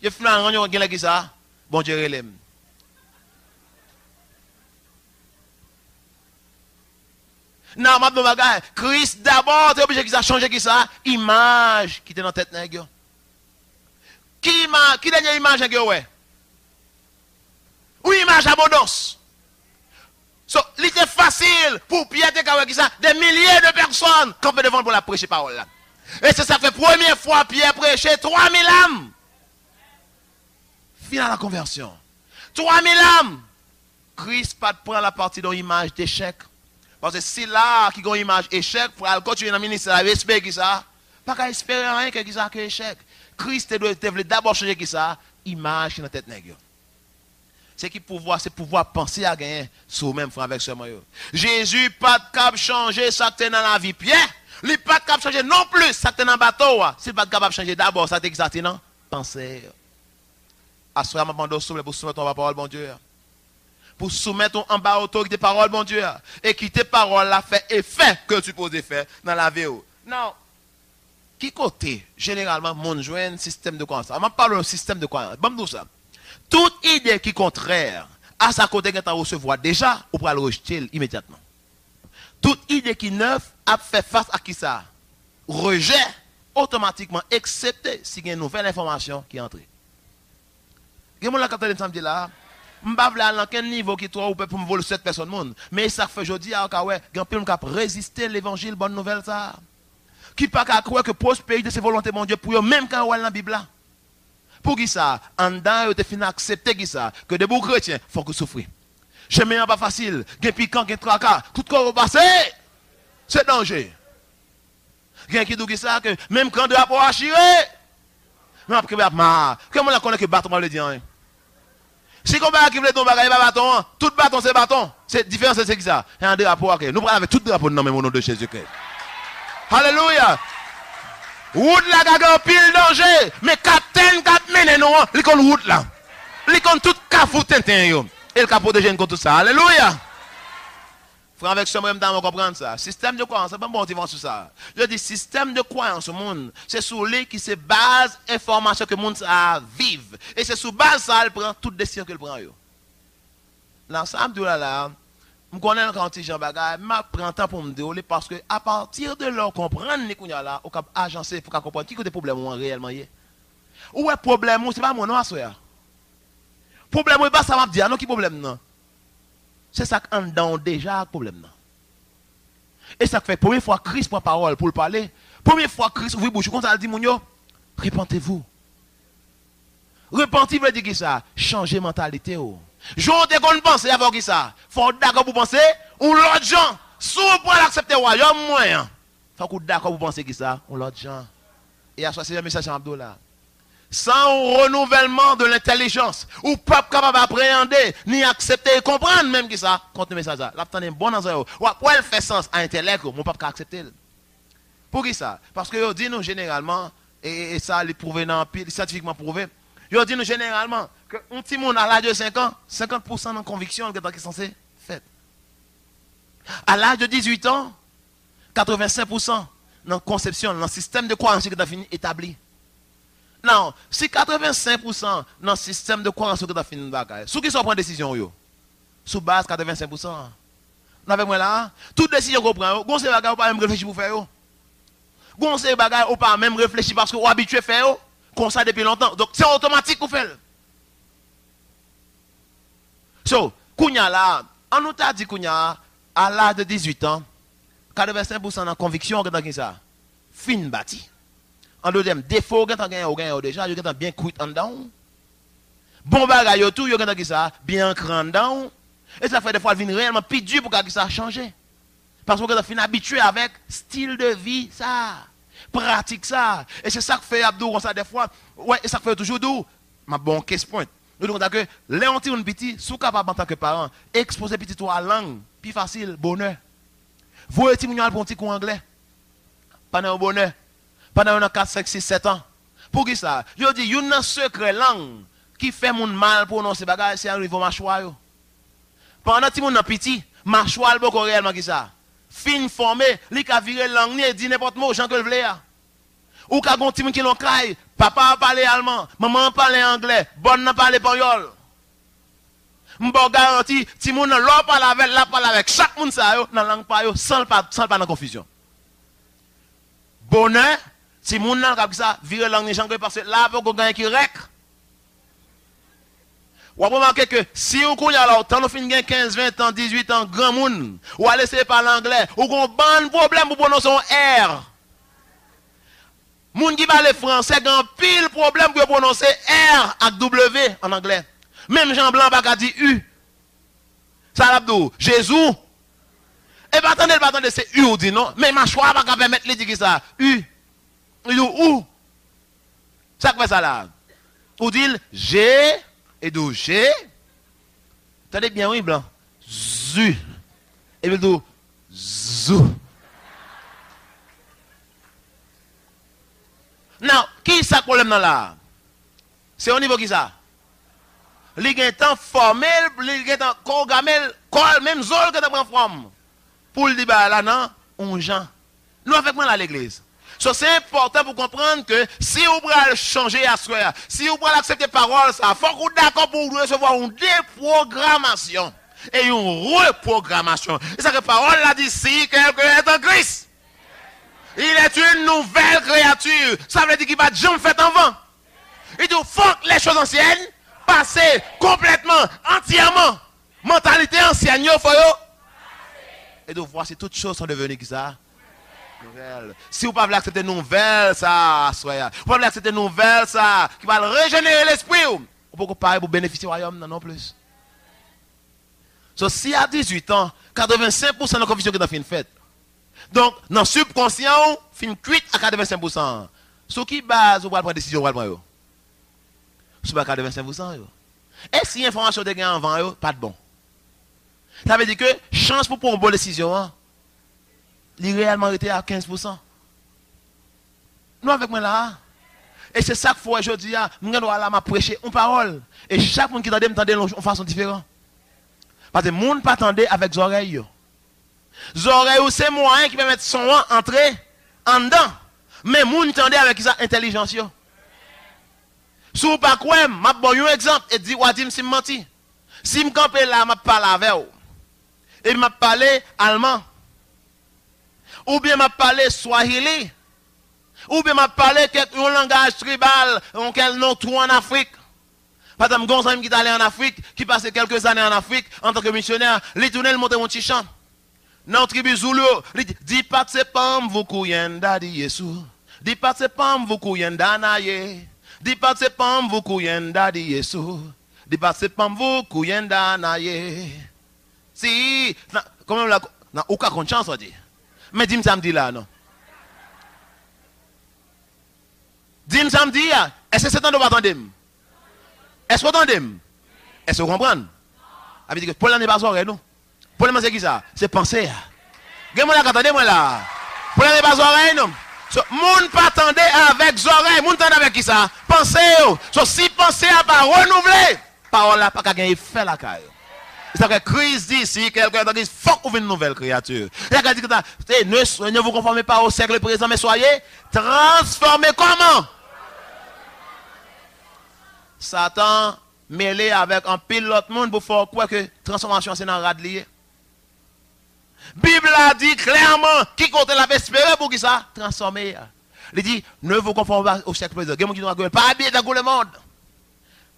Il finalement on gagne qui ça. Bon Dieu relève. Non, ma bon bagay, Christ d'abord, t'es obligé qu'il changer qui ça, image qui était dans tête nèg yo. Qui dernière image nèg yo ouais? Ou image abondance. So, il était facile pour Pierre qui ça, des milliers de personnes camper devant pour la prêcher parole là. Et c'est ça fait première fois Pierre prêcher 3000 âmes. Final la conversion. 3000 âmes. Christ pas prend la partie dans l'image d'échec. Parce que si là qui a une image échec pour continuer dans le ministère, espérer qui ça, pas qu'à espérer rien que ça que échec. Christ doit d'abord changer qui ça, image dans la tête nèg. C'est qui pouvoir, c'est pouvoir penser à gagner sur même frère avec ce moyen. Jésus pas de cap changer ça que dans la vie Pierre, il pas de cap changer non plus ça que dans bateau, c'est pas capable changer d'abord ça que ça non penser. Assoir ma bande souple pour soumettre ton parole bon Dieu. Pour soumettre en bas autorité parole bon Dieu et qui tes paroles la fait effet que tu poses faire dans la vie. Non. Qui côté généralement mon joint système de croyance. On parle d'un système de croyance. Bon nous ça. Toute idée qui est contraire à sa côté que tu recevoir déjà, ou pour le rejeter immédiatement. Toute idée qui neuve a fait face à qui ça? Rejet automatiquement, excepté si il y a une nouvelle information qui est entrée. Il y a des gens qui là, je ne sais pas à quel niveau qui toi ou pour me voler cette personne. Mais ça fait aujourd'hui, il y a un peu résister l'évangile, bonne nouvelle ça. Qui pas qu'à croire que prospérité c'est volonté mon Dieu pour eux, même quand on est dans la Bible là. Pour qui ça? En dedans, vous avez accepter qui ça? Que des beaux chrétiens, il faut que souffrir. Chemin n'est pas facile. Gen piquant, gen tracas. Tout corps au passé, c'est danger. Gen qui dit ça que même quand de la pour achirer, mais après, comment on connaît que bâton le dit? Si on va qui veut ton bagage, pas bâton, tout bâton c'est bâton. C'est différent, c'est qui ça? Il y a un drapeau. Nous prenons avec tout drapeau dans le nom de Jésus-Christ. Alléluia. Route là qui a pile danger, mais capitaine qui mène non, il connaît route là. Il connaît tout cafou tintin yo. Et il capot de gêne contre tout ça. Alléluia. Frère avec ce même temps on comprendre ça. Système de croyance, c'est pas bon sur ça. Je dis système de croyance au monde, c'est sur lui qui se base information que le monde a vive et c'est sur base ça il prend toute décision qu'il prend yo. L'ensemble de là je connais quand petit Jean Bagay, m'a prend temps pour me dérouler parce que à partir de là comprendre les kounya là, on cap agencer pour comprendre qui que des problèmes réellement y. Ou est problème c'est pas mon nom à soya. Problème pas ça m'a dire non qui problème non. C'est ça qu'en dedans déjà problème non. Et ça fait première fois Christ prend parole pour le parler. Première fois Christ ouvre bouche comme ça dit mon yo, repentez-vous. Repentir veut dire qui ça? Changer mentalité oh. J'en te qu'on pense avant qui ça. Faut d'accord pour penser ou l'autre gens. Sous pour l'accepter royaume moyen. Faut qu'on d'accord pour penser qui ça ou l'autre gens. Et à c'est un message en Abdullah. Sans renouvellement de l'intelligence ou pas capable d'appréhender ni accepter et comprendre même qui ça contre le message là. L'attendre bon dans ou après elle fait sens à intellect mon pas accepter. Pour qui ça? Parce que yo dit nous généralement et ça les prouvé dans pile scientifiquement prouvé. Yo dit nous généralement que un petit monde à l'âge de 5 ans, 50% de conviction qui est censé faire. À l'âge de 18 ans, 85% dans conception, dans le système de croyance qui est fini établi. Non, si 85% dans le système de croyance qui est fini bagaille, ceux qui sont prendre décision yo, sous base 85%. Non avec moi là, toute décision qu'on prend, gon c'est bagaille ou pas même réfléchir pour faire yo. Gon c'est bagaille ou pas même réfléchir parce que ou habitué faire yo, comme ça depuis longtemps. Donc c'est automatique qu'on fait. So, Kounya là, on nous t'a dit Kounya, à l'âge de 18 ans, 85% de conviction dans qui ça? Fin bâti. En deuxième, défaut, vous avez déjà, vous avez bien cuit en dedans. Bon bagage, tout, vous avez qui ça? Bien cran dedans. Et ça fait des fois, il vient réellement plus dur pour que ça change. Parce que vous êtes habitué avec style de vie, ça. Pratique ça. Et c'est ça que fait Abdou, ça des fois. Ouais, et ça fait toujours d'où. Ma bonne question. Nous disons que les on petit, sous capable en tant que parent, exposer petit toi à la langue, plus facile, bonheur. Vous êtes pour un petit coup anglais. Pendant un bonheur. Pendant 4, 5, 6, 7 ans. Pour qui ça? Je dis, il y a un secret langue qui fait mon mal pour prononcer bagage, c'est un niveau mâchoire. Pendant que mon petit, mâchoire beaucoup réellement qui ça. Fin formé, li ka virer langue ni dit n'importe mot, Jean que le vle. Ou ka gon ti moun qui l'on cry, papa parle allemand, maman parle anglais, bonne n'a parle espagnol. M'bo garanti, ti moun l'on parle avec chaque moun ça yo dans langue pa yo sans pas dans confusion. Bonheur, ti moun nan ka ça virer langue ni Jean que parce que là pour gagner qui rek. Ou remarquer que si on connaît alors, tant on fin 15, 20 ans, 18 ans, grand monde, ou à laisser parler anglais, ou qu'on ban problème pour prononcer un R. Moun qui parle français, grand pile problème pour prononcer R avec W en anglais. Même Jean Blanc pas dit U. Ça l'abdou, Jésus. Et pas attendez, c'est U ou dit non, mais ma choix pas permettre de dire ça. U. Ou. Ça fait ça là. Ou dit G. Et d'où G, attendez bien, oui, blanc, zu, et puis d'où zou. Non, qui est ça problème là? C'est au niveau qui ça? Les gens sont formés, les gens sont programmés, même zone que tu prends forme. Pour le débat là, non, on Jean. Nous avec moi à l'église. So, c'est important pour comprendre que si vous voulez changer à soi, si vous voulez accepter parole, ça faut que vous d'accord pour recevoir une déprogrammation et une reprogrammation. Et ça que parole là dit si quelqu'un est en Christ, il est une nouvelle créature. Ça veut dire qu'il va jamais faire en vent. Il dit faut que les choses anciennes passent complètement, entièrement. Mentalité ancienne, il faut. Et donc voici toutes choses sont devenues qui ça. Nouvelle. Si vous ne pouvez pas accepter nouvelle, ça, soyez. Vous ne pouvez pas accepter nouvelle, ça, qui va régénérer l'esprit. Vous ne pouvez pas pour bénéficier du royaume, non plus. So, si à 18 ans, 85% de la confusion que vous avez fait. Donc, dans le subconscient, fin cuite à 85%. Sur qui base vous pouvez prendre décision, vous prendre sur 85%. Et si l'information est en avant, pas de bon. Ça veut dire que chance pour prendre une bonne décision, hein, il est réellement été à 15%. Nous avec moi là. Et c'est ça qu'il faut aujourd'hui. Nous allons prêcher une parole. Et chaque monde qui t'entend de façon différente. Parce que le monde pas attendre avec les oreilles. Les oreilles, c'est moyen qui permet son entrer en dedans. Mais le monde attend avec sa intelligence. Si vous ne pas quoi, je vais vous donner un exemple et dire, si je menti. Si je campe là, je parle avec vous. Et je parle allemand. Ou bien je parle swahili. Ou bien je parle un langage tribal, quel nom tout en Afrique. Par exemple, Gonzame qui est allé en Afrique, qui passe quelques années en Afrique en tant que missionnaire, il tourne le monter mon petit chant. Dans la tribu Zulu, il dit pas de pam vous kuyenda di Yesu. Dit pas de pam vous kuyenda naye. Dit pas de pam vous kuyenda di Yesu. Dit pas de pam vous kuyenda naye. Si, comment la na aucun conscience on dit. Mais dis-moi samedi là non. Dis-moi samedi, est-ce que c'est temps de pas attendre? Est-ce que vous entendez? Est-ce que vous comprenez? Ça veut dire que pour l'année pas oreille, non? Pour l'année c'est qui ça? C'est penser. Regardez-moi là, attendez-moi là. Pour l'année pas oreille, non? Moun pas attendre avec oreilles, moun attendre avec qui ça? Pensez. So, si pensez à pas renouveler, parole là pas gagner effet la caille. C'est que Christ dit si quelqu'un dit faut qu'on vienne une nouvelle créature. Il a dit que ne vous conformez pas au siècle présent, mais soyez transformés comment? Satan mêlé avec un pile l'autre monde pour faire quoi que transformation c'est dans le radlier. Bible a dit clairement qui compte la espérer pour qui ça transformer. Il dit ne vous conformez pas au siècle présent. Pas habillé dans le monde.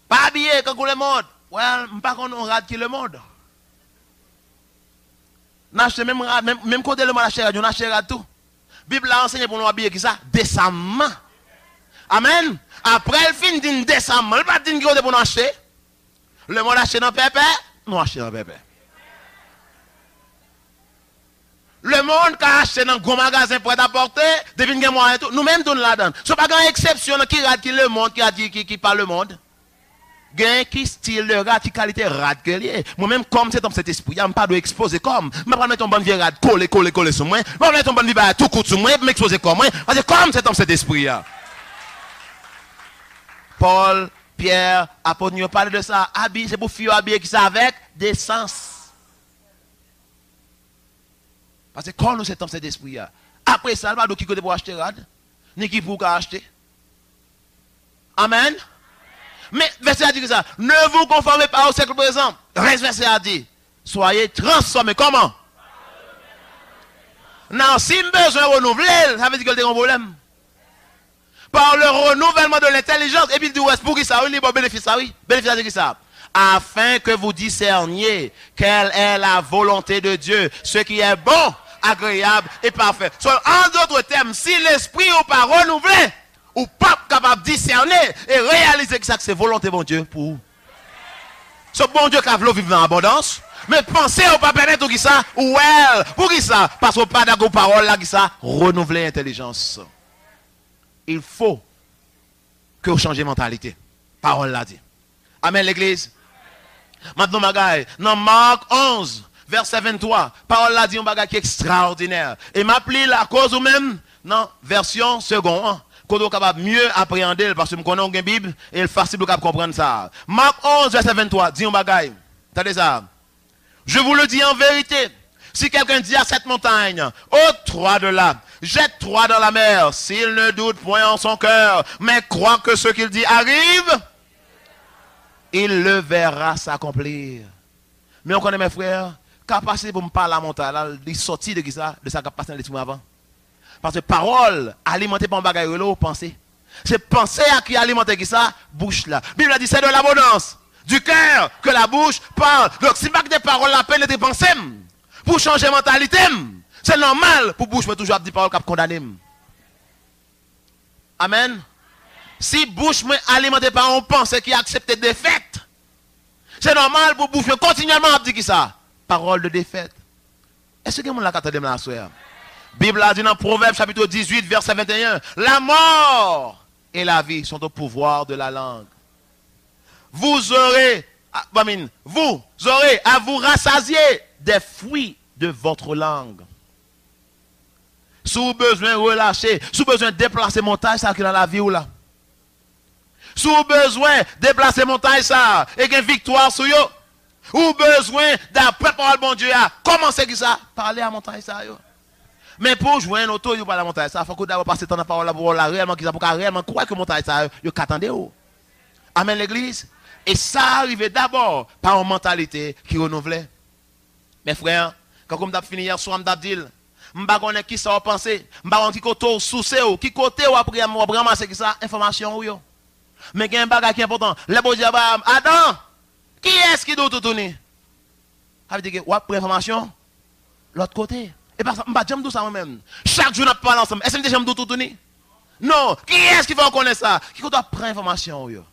Pas habillé dans le monde. Ouais, pas qu'on rade qui le monde. N'achetez même côté le monde acheter on achète tout. Bible a enseigné pour nous habiller qui ça décemment. Amen. Après le fin d'une décemment, le pas d'une côté pour nous acheter. Le monde achète dans pépé, nous achetons dans pépé. Le monde qui a acheté dans un gros magasin pour être apporté, devine que moi et tout. Nous-mêmes, nous là-dedans. Ce n'est pas une exception qui rate qui le monde, qui parle le monde. Gain qui style de rat, qui qualité rat que lié. Moi-même, comme c'est dans cet esprit, je ne pas exposer comme. Je ne vais pas mettre un bon vieux rat, coller sur moi. Je ne vais pas mettre un bon vieux rat, tout coup sur moi, m'exposer comme moi. Parce que comme c'est dans cet esprit. Paul, Pierre, apôtre, nous parlent de ça. Habiller, c'est pour faire habiller qui ça avec décence. Parce que quand nous sommes dans cet esprit, après ça, il n'y a pas qui côté pour acheter rad, ni qui pour acheter. Amen. Mais verset a dit que ça, ne vous conformez pas au siècle présent. Reste verset a dit, soyez transformés. Comment? Non, si besoin de renouveler, ça veut dire que c'est un problème. Par le renouvellement de l'intelligence, et puis il dit, pour qui ça, oui, bon bénéfice, ça, oui. Bénéfice, ça dit que ça. Afin que vous discerniez quelle est la volonté de Dieu, ce qui est bon, agréable et parfait. En d'autres termes, si l'esprit n'est pas renouvelé, ou pas capable de discerner et réaliser que ça c'est volonté bon Dieu pour vous. Ce bon Dieu qui a voulu vivre dans l'abondance, mais pensez au pas permettre qui ça, ou elle, pour qui ça, parce qu'on pas d'accord parole là qui ça, renouveler l'intelligence. Il faut que vous changiez de mentalité. Parole là dit. Amen l'église. Maintenant, bagaille, dans Marc 11, verset 23, parole là dit un bagage qui est extraordinaire. Et m'appelle la cause ou même, non, version seconde, qu'on est capable mieux appréhender, parce que nous connaissons une Bible, et il est facile de comprendre ça. Marc 11, verset 23, dit un bagage. Attendez ça. Je vous le dis en vérité, si quelqu'un dit à cette montagne, ôte-toi de là, jette-toi dans la mer, s'il ne doute point en son cœur, mais croit que ce qu'il dit arrive, il le verra s'accomplir. Mais on connaît mes frères, capacité pour me parler à la montagne, il sortit de ça, de ça qui a passé dans l'esprit avant. Parce que parole, alimentée par un bagage de pensée. C'est penser à qui alimenter qui ça, bouche là. La Bible a dit c'est de l'abondance du cœur que la bouche parle. Donc si pas que des paroles la peine de penser pour changer mentalité, c'est normal pour bouche mais toujours des paroles qui condamner. Amen. Si bouche me alimentée par un pensée qui accepte défaite, c'est normal pour bouche continuellement à dire qui ça, parole de défaite. Est-ce que vous l'avez la soeur? Bible a dit dans Proverbe chapitre 18 verset 21, la mort et la vie sont au pouvoir de la langue. Vous aurez à vous rassasier des fruits de votre langue. Sous besoin relâcher, sous besoin déplacer montagne ça qui est dans la vie ou là. Sous besoin déplacer montagne ça et une victoire sur yo. Ou besoin d'après parole bon Dieu a commencer qui ça parler à montagne ça yo. Mais pour jouer un auto, il pas la montagne ça, il faut d'abord passer dans la parole pour la réellement qui ça pour réellement croire que montagne ça yo qu'attendez. Amen l'église. Et ça arrive d'abord par une mentalité qui renouvelle. Mes frères, quand on a fini hier soir, on a dit, je ne sais pas qui ça a pensé, je ne sais pas qui côté souci, qui côté ou après ramasser qui ça information ou yo. Mais il y a un bagage qui est important. Le bon Dieu Adam, qui est-ce qui doit tout tourner? Ça veut dire que ou après information l'autre côté. Et parce que je ne sais pas ça moi-même. Chaque jour on parle ensemble. Est-ce que déjà me tout tourner? Non, qui est-ce qui va connaître ça? Qui doit prendre information yo?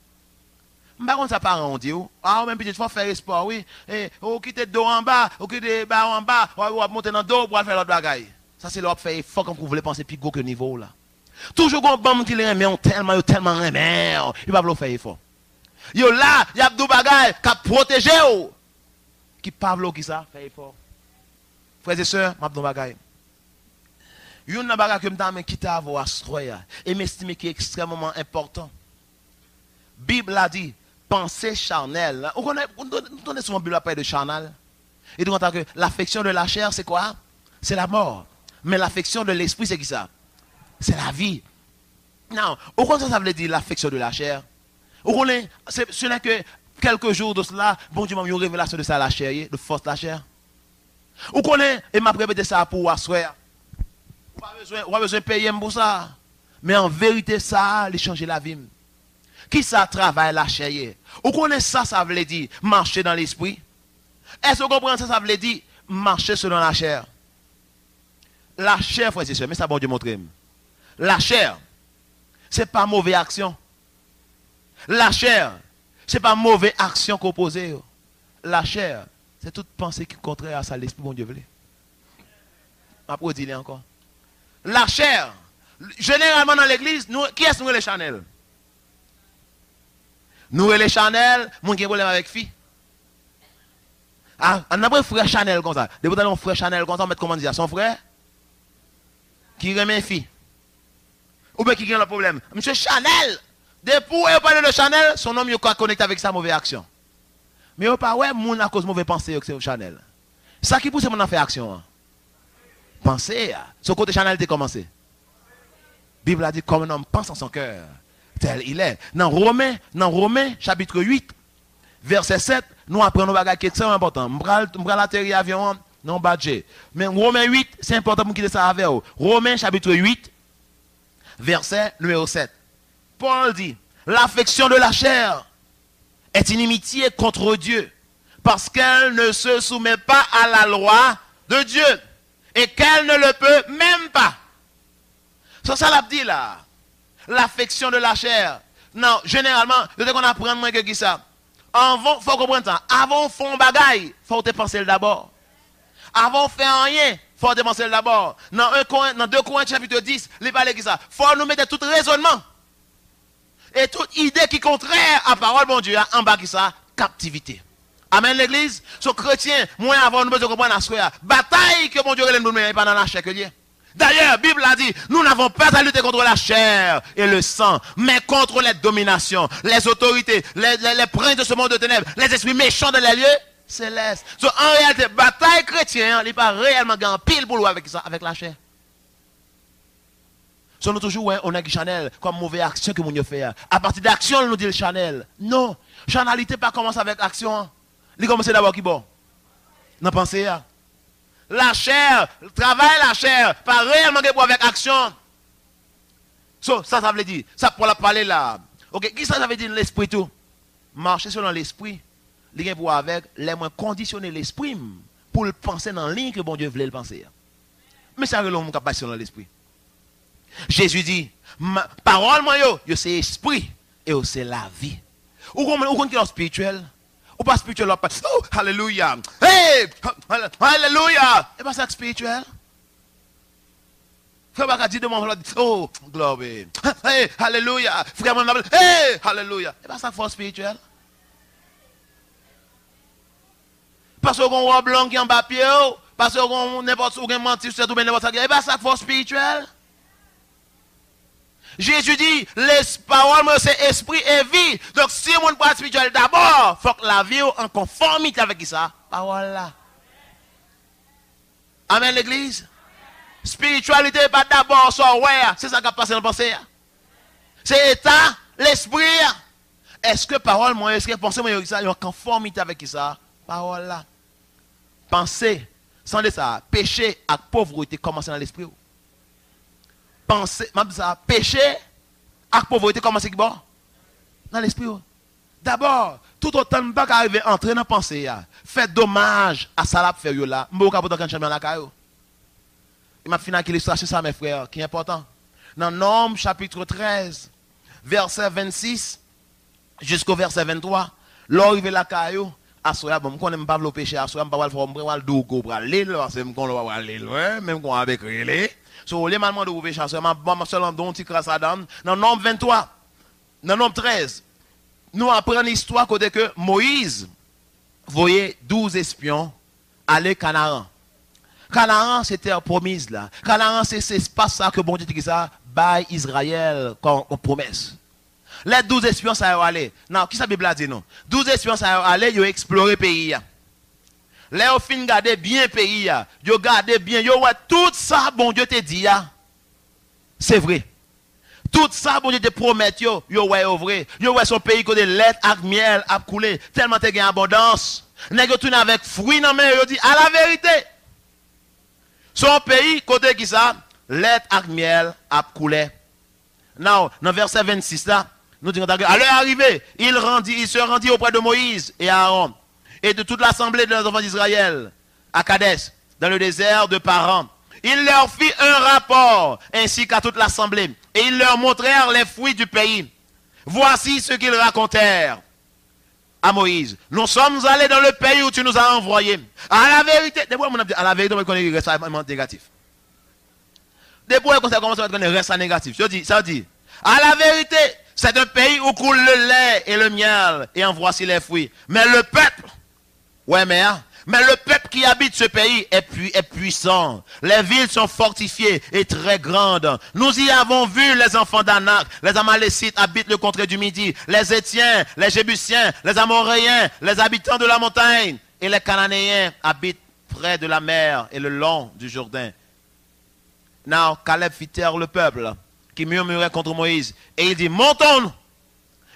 Par contre, ça part on dit, ah, même petit, il faut faire espoir, oui. Et, ou quitter dos en bas, ou quitter bas en bas, ou monter dans le dos pour faire l'autre bagaille. Ça, c'est l'autre fait effort quand vous voulez penser plus gros que niveau là. Toujours un bon qui les remet, tellement remet, il va pas faire effort. Yo là, il y a deux bagailles qui protégé, qui Pablo qui ça, fait effort. Frères et sœurs, m'a deux bagailles. Il y a une bagaille que je quitte à avoir et m'estime qui est extrêmement important. Bible a dit, pensée charnelle. On connaît souvent Bible parle de charnel. Et donc, que l'affection de la chair, c'est quoi? C'est la mort. Mais l'affection de l'esprit, c'est qui ça? C'est la vie. Non, au contraire, ça veut dire l'affection de la chair. Ce n'est que quelques jours de cela, bon Dieu m'a mis une révélation de ça, la chair, de force de la chair. Vous connaissez, et m'a répété ça pour asseoir. Vous n'avez pas besoin de payer pour ça. Mais en vérité, ça a changé la vie. Qui ça travaille la chair? Vous connaissez ça, ça veut dire marcher dans l'esprit? Est-ce que vous comprenez ça, ça veut dire marcher selon la chair? La chair, frère et sœurs, mais ça bon Dieu montre. La chair, ce n'est pas mauvaise action. La chair, ce n'est pas mauvaise action qu'opposée. La chair, c'est toute pensée qui est contraire à ça, l'esprit, bon Dieu veut. Je vais dire encore. La chair. Généralement dans l'église, qui est-ce nous les Chanel? Nous les Chanel, mon qui a problème avec fille. Ah, on a pas frère Chanel comme ça. Depuis que on frère Chanel comme ça, on met comment dire son frère qui remet fille. Ou bien qui a le problème. Monsieur Chanel, depuis où on parle de Chanel, son nom est connecté avec sa mauvaise action. Mais on pas ouais, moun à cause mauvaise pensée que c'est Chanel. Ça qui pousse mon à faire action. Penser, ce côté Chanel t'est commencé. La Bible a dit comme un homme pense en son cœur, tel il est. Dans Romains, chapitre 8, verset 7, nous apprenons des choses qui sont importantes. Je vais atterrir avion, non badge. Mais Romains 8, c'est important pour quitter ça avec vous. Romains chapitre 8, verset numéro 7. Paul dit, l'affection de la chair est inimitié contre Dieu, parce qu'elle ne se soumet pas à la loi de Dieu, et qu'elle ne le peut même pas. C'est ça l'a dit là. L'affection de la chair. Non, généralement, dès qu'on apprend moins que ça. Il faut comprendre ça. Avant de faire un bagaille, il faut te penser d'abord. Avant de faire rien, il faut te penser d'abord. Dans 2 Corinthiens chapitre 10, il parle de ça. Il faut nous mettre tout raisonnement. Et toute idée qui est contraire à la parole de Dieu, en bas qui ça, captivité. Amen l'église. Ce chrétien, moi avant nous besoin de comprendre la bataille que mon Dieu nous met pas dans la chair que lié. D'ailleurs, la Bible a dit, nous n'avons pas à lutter contre la chair et le sang, mais contre les dominations, les autorités, les princes de ce monde de ténèbres, les esprits méchants de les lieux célestes. En réalité, bataille chrétienne, il n'est pas réellement grand pile pour avec ça, avec la chair. Nous toujours, ouais, on a qui Chanel, comme mauvaise action que nous fait. À partir d'action, nous dit le Chanel. Non, chanalité pas commencer avec action. Il commence d'abord qui bon. N'en pensez pas. La chair, travail la chair, pas réellement pour avec action. Ça veut dire, ça pour la parler là. Ok, qui ça veut dire l'esprit tout? Marcher selon l'esprit, il y a pour avec les moins conditionner l'esprit pour le penser dans la ligne que bon Dieu voulait le penser. Mais ça veut dire qu'on selon l'esprit. Jésus dit, parole moi yo c'est esprit et c'est la vie. Ou qu'on est spirituel? Ou pas spirituel, oh, alléluia. Hey, alléluia. Et pas ça spirituel. Frère pas dire de mon oh, gloire. Hey, alléluia. Frère mon hey, alléluia. Et pas ça force spirituel. Parce qu'on voit blanc qui en bas pied, parce qu'on n'importe où mentir sur tout n'importe ça. Et pas ça force spirituel. Jésus dit, les paroles, c'est esprit et vie. Donc, si on parle spirituel d'abord, il faut que la vie en conformité avec ça. Parole là. Amen, l'église. Spiritualité, pas d'abord, c'est ça qui a passé dans le pensée. C'est état, l'esprit. Est-ce que parole, moi, est-ce que pensée, moi, ça, en conformité avec ça? Parole là. Penser, sans de ça, péché et pauvreté commence dans l'esprit. Penser, péché et pauvreté commence bon? Dans l'esprit. D'abord, tout autant de pas arriver à entrer dans la pensée, fait dommage à ça la faire là. Je ne peux pas champion la caillou. Il m'a fini avec l'illustration ça mes frères, qui est important. Dans Nombre chapitre 13, verset 26 jusqu'au verset 23, l'arrivée de la caillou, à soya bon, je ne connais pas le péché, à soya je ne vais pas le dougo pour l'île, parce que je ne connais pas l'île, même qu'on avec l'île. So, les mamans de péché, je seulement don petit crasse à dans Nombre 23, dans Nombre 13, nous apprenons l'histoire côté que Moïse voyait 12 espions aller Canaan. Canaan, c'était une promise là. Canaan, c'est cet espace que bon Dieu dit ça, by Israël comme promesse. Les 12 espions, ça y aller. Non, qui ça Bible a dit non? 12 espions, ça y aller, ils ont exploré le pays. Les ont fin garder bien le pays. Ils ont gardé bien. Ils ont tout ça, bon Dieu te dit. C'est vrai. Tout ça, bon Dieu te promet, yo vrai. Yo son pays côté lait avec miel a coulé. Tellement te gagne abondance. Nèg yo tourne avec fruits dans main, yo dit à la vérité. Son pays côté qui ça, lait avec miel a coulé. Now, dans verset 26 là, nous disons à leur arrivée, il se rendit auprès de Moïse et Aaron et de toute l'assemblée des enfants d'Israël à Kadès, dans le désert de Paran. Il leur fit un rapport, ainsi qu'à toute l'assemblée, et ils leur montrèrent les fruits du pays. Voici ce qu'ils racontèrent à Moïse. Nous sommes allés dans le pays où tu nous as envoyés. À la vérité, à la vérité, on connaît ça négatif. Depuis qu'on commence à connaître reste négatif. Ça dit, à la vérité, c'est un pays où coule le lait et le miel, et en voici les fruits. Mais le peuple, ouais, mais le peuple qui habite ce pays est puissant. Les villes sont fortifiées et très grandes. Nous y avons vu les enfants d'Anak. Les Amalécites habitent le contrée du Midi. Les Étiens, les Jébusiens, les Amoréens, les habitants de la montagne. Et les Cananéens habitent près de la mer et le long du Jourdain. Now, Caleb fit taire le peuple qui murmurait contre Moïse. Et il dit, montons-nous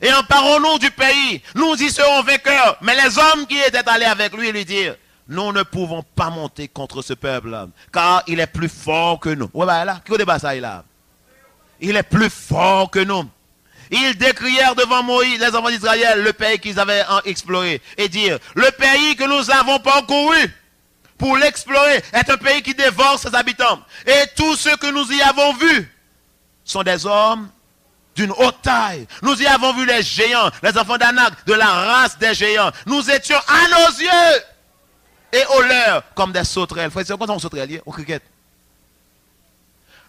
et emparons-nous du pays. Nous y serons vainqueurs. Mais les hommes qui étaient allés avec lui lui dirent, nous ne pouvons pas monter contre ce peuple, car il est plus fort que nous. Ouais, bah là, qui débat ça, il est plus fort que nous. Ils décrièrent devant Moïse, les enfants d'Israël, le pays qu'ils avaient exploré, et dirent, le pays que nous avons parcouru pour l'explorer est un pays qui dévore ses habitants. Et tous ceux que nous y avons vus sont des hommes d'une haute taille. Nous y avons vu les géants, les enfants d'Anak, de la race des géants. Nous étions à nos yeux et au leur comme des sauterelles. Frère, comment on sauterelle au cricket?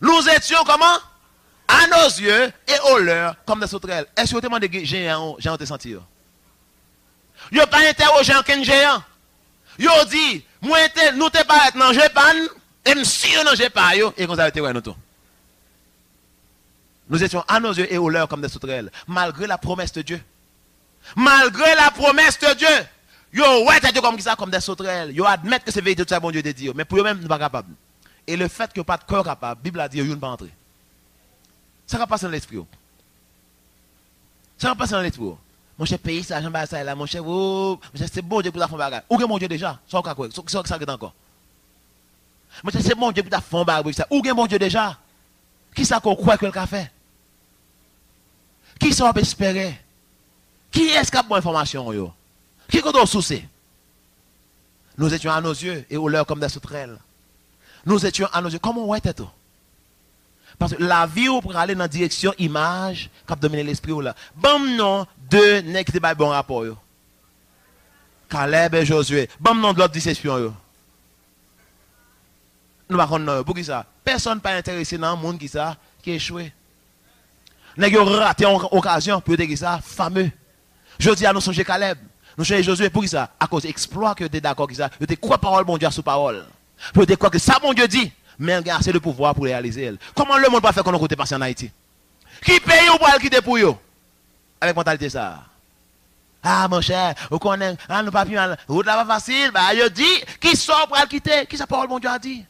Nous étions comment? À nos yeux et au leur comme des sauterelles. Est-ce que vous demandez des géants, j'ai te sentir? Vous n'avez pas interrogé aucun géant. Vous avez dit, moi, nous ne pas être dans le pan, et monsieur dans le pan, et qu'on a été nous tout. Nous étions à nos yeux et au leur comme des sauterelles, malgré la promesse de Dieu. Malgré la promesse de Dieu. Yo, ouais, t'as dit comme ça, comme des sauterelles. Yo, admettre que c'est vérité, tout ça, bon Dieu de dire. Mais pour eux-mêmes, nous ne sommes pas capables. Et le fait que pas de corps capable, la Bible a dit, yo, ne pas entrer. Ça va passer dans l'esprit. Ça va passer dans l'esprit. Mon cher pays, ça, j'en bats ça là, mon cher, c'est bon Dieu pour ta fond bagage. Où est mon Dieu déjà? Ça, ça encore. Mon cher, c'est bon Dieu pour ta fond bagage. Où est mon Dieu déjà? Qui ça qu'on croit que le a fait? Qui ça peut espérer? Qui est-ce qui a bonne information, yo? Qui est-ce qu'on soucie? Nous étions à nos yeux et au leur comme des sauterelles. Nous étions à nos yeux. Comment on était tout? Parce que la vie pour aller dans la direction image, qui dominer l'esprit là. Bam non, deux nègres qui ont bon rapport. Yo. Caleb et Josué. Bam non de l'autre 10 espions. Yo. Nous ne savons pas pour qui ça. Personne pas intéressé dans le monde qui ça, qui échoué. Nègres ont raté une occasion pour dire ça, fameux. Je dis à nous songer Caleb. Nous songer Josué pour qui ça? À cause exploit que tu es d'accord avec ça. Tu es quoi parole bon Dieu sous parole. Pour dire quoi que ça bon Dieu dit. Mais il y a assez de pouvoir pour réaliser. Comment le monde va faire qu'on a côté passé en Haïti? Qui paye ou pas quitter pour eux? Avec mentalité ça. Ah mon cher, vous connaissez, nous pas bien, route là pas facile, bah il dit, qui sort pour le quitter? Qui sa parole mon Dieu a dit?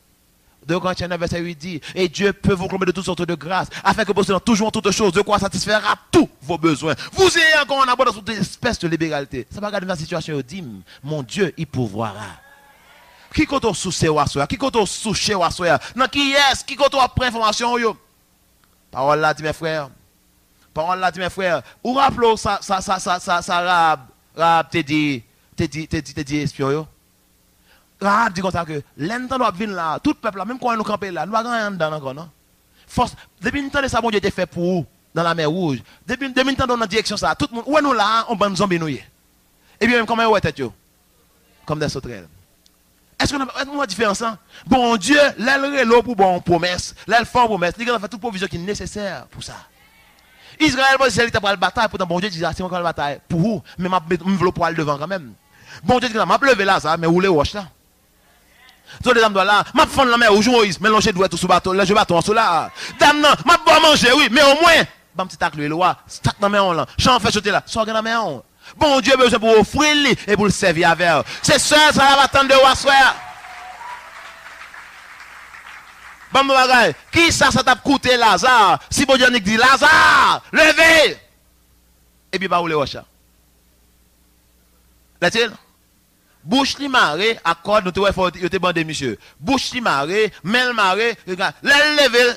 2 Corinthiens 9 verset 8 dit, et Dieu peut vous combler de toutes sortes de grâces, afin que possédant toujours en toutes choses, de quoi satisfera tous vos besoins. Vous ayez encore en abondance toute espèce de libéralité. Ça va regarder la situation, dit, mon Dieu, il pourvoira. Qui compte sous ces wassoya? Qui compte sous chez wassoya? Non, qui est? Qui compte après information yo? Parole là, dit mes frères. Parole là, dit mes frères. Ou rappelez ça Rab te dit espion yo. Rab dit comme ça que l'entend doit venir là, tout peuple là, même quand nous camper là, nous pas rien dedans encore non. Force, depuis le temps de ça bon Dieu était fait pour dans la mer Rouge. Depuis le temps dans la direction ça, tout le monde où nous là, on ban zombie nous. Et bien même comment ouais tête yo? Comme des sauterelles. Est-ce qu'on a une différence? Bon Dieu, l'elle pour bon promesse, l'elle fait une promesse, il a fait toute provision qui est nécessaire pour ça. Israël, c'est lui qui a pris la bataille, pourtant bon Dieu dit, c'est encore la bataille. Pour vous, mais je veux pour aller devant quand même. Bon Dieu dit, je vais lever là, ça, mais où les roches là? Tous les dames doivent là, je vais prendre la mer où je Moïse, mélanger doigt tout sous bateau, là je bâton sous là. Dame non, je vais manger, oui, mais au moins, je vais tac le roi, tac dans la mer là, j'en fais sauter là, sors dans la mer. Bon Dieu besoin pour offrir lui et pour le servir avec. C'est ça, ça va attendre de Wassoya. Bon, bagay, qui ça t'a coûté Lazare? Si bon Dieu dit Lazare, levez! Et puis, bah, où les roches? Là-t-il? Bouche li marée, accorde, nous te voyons, il te bandé, monsieur. Bouche li marée, mel marée, regarde, levez,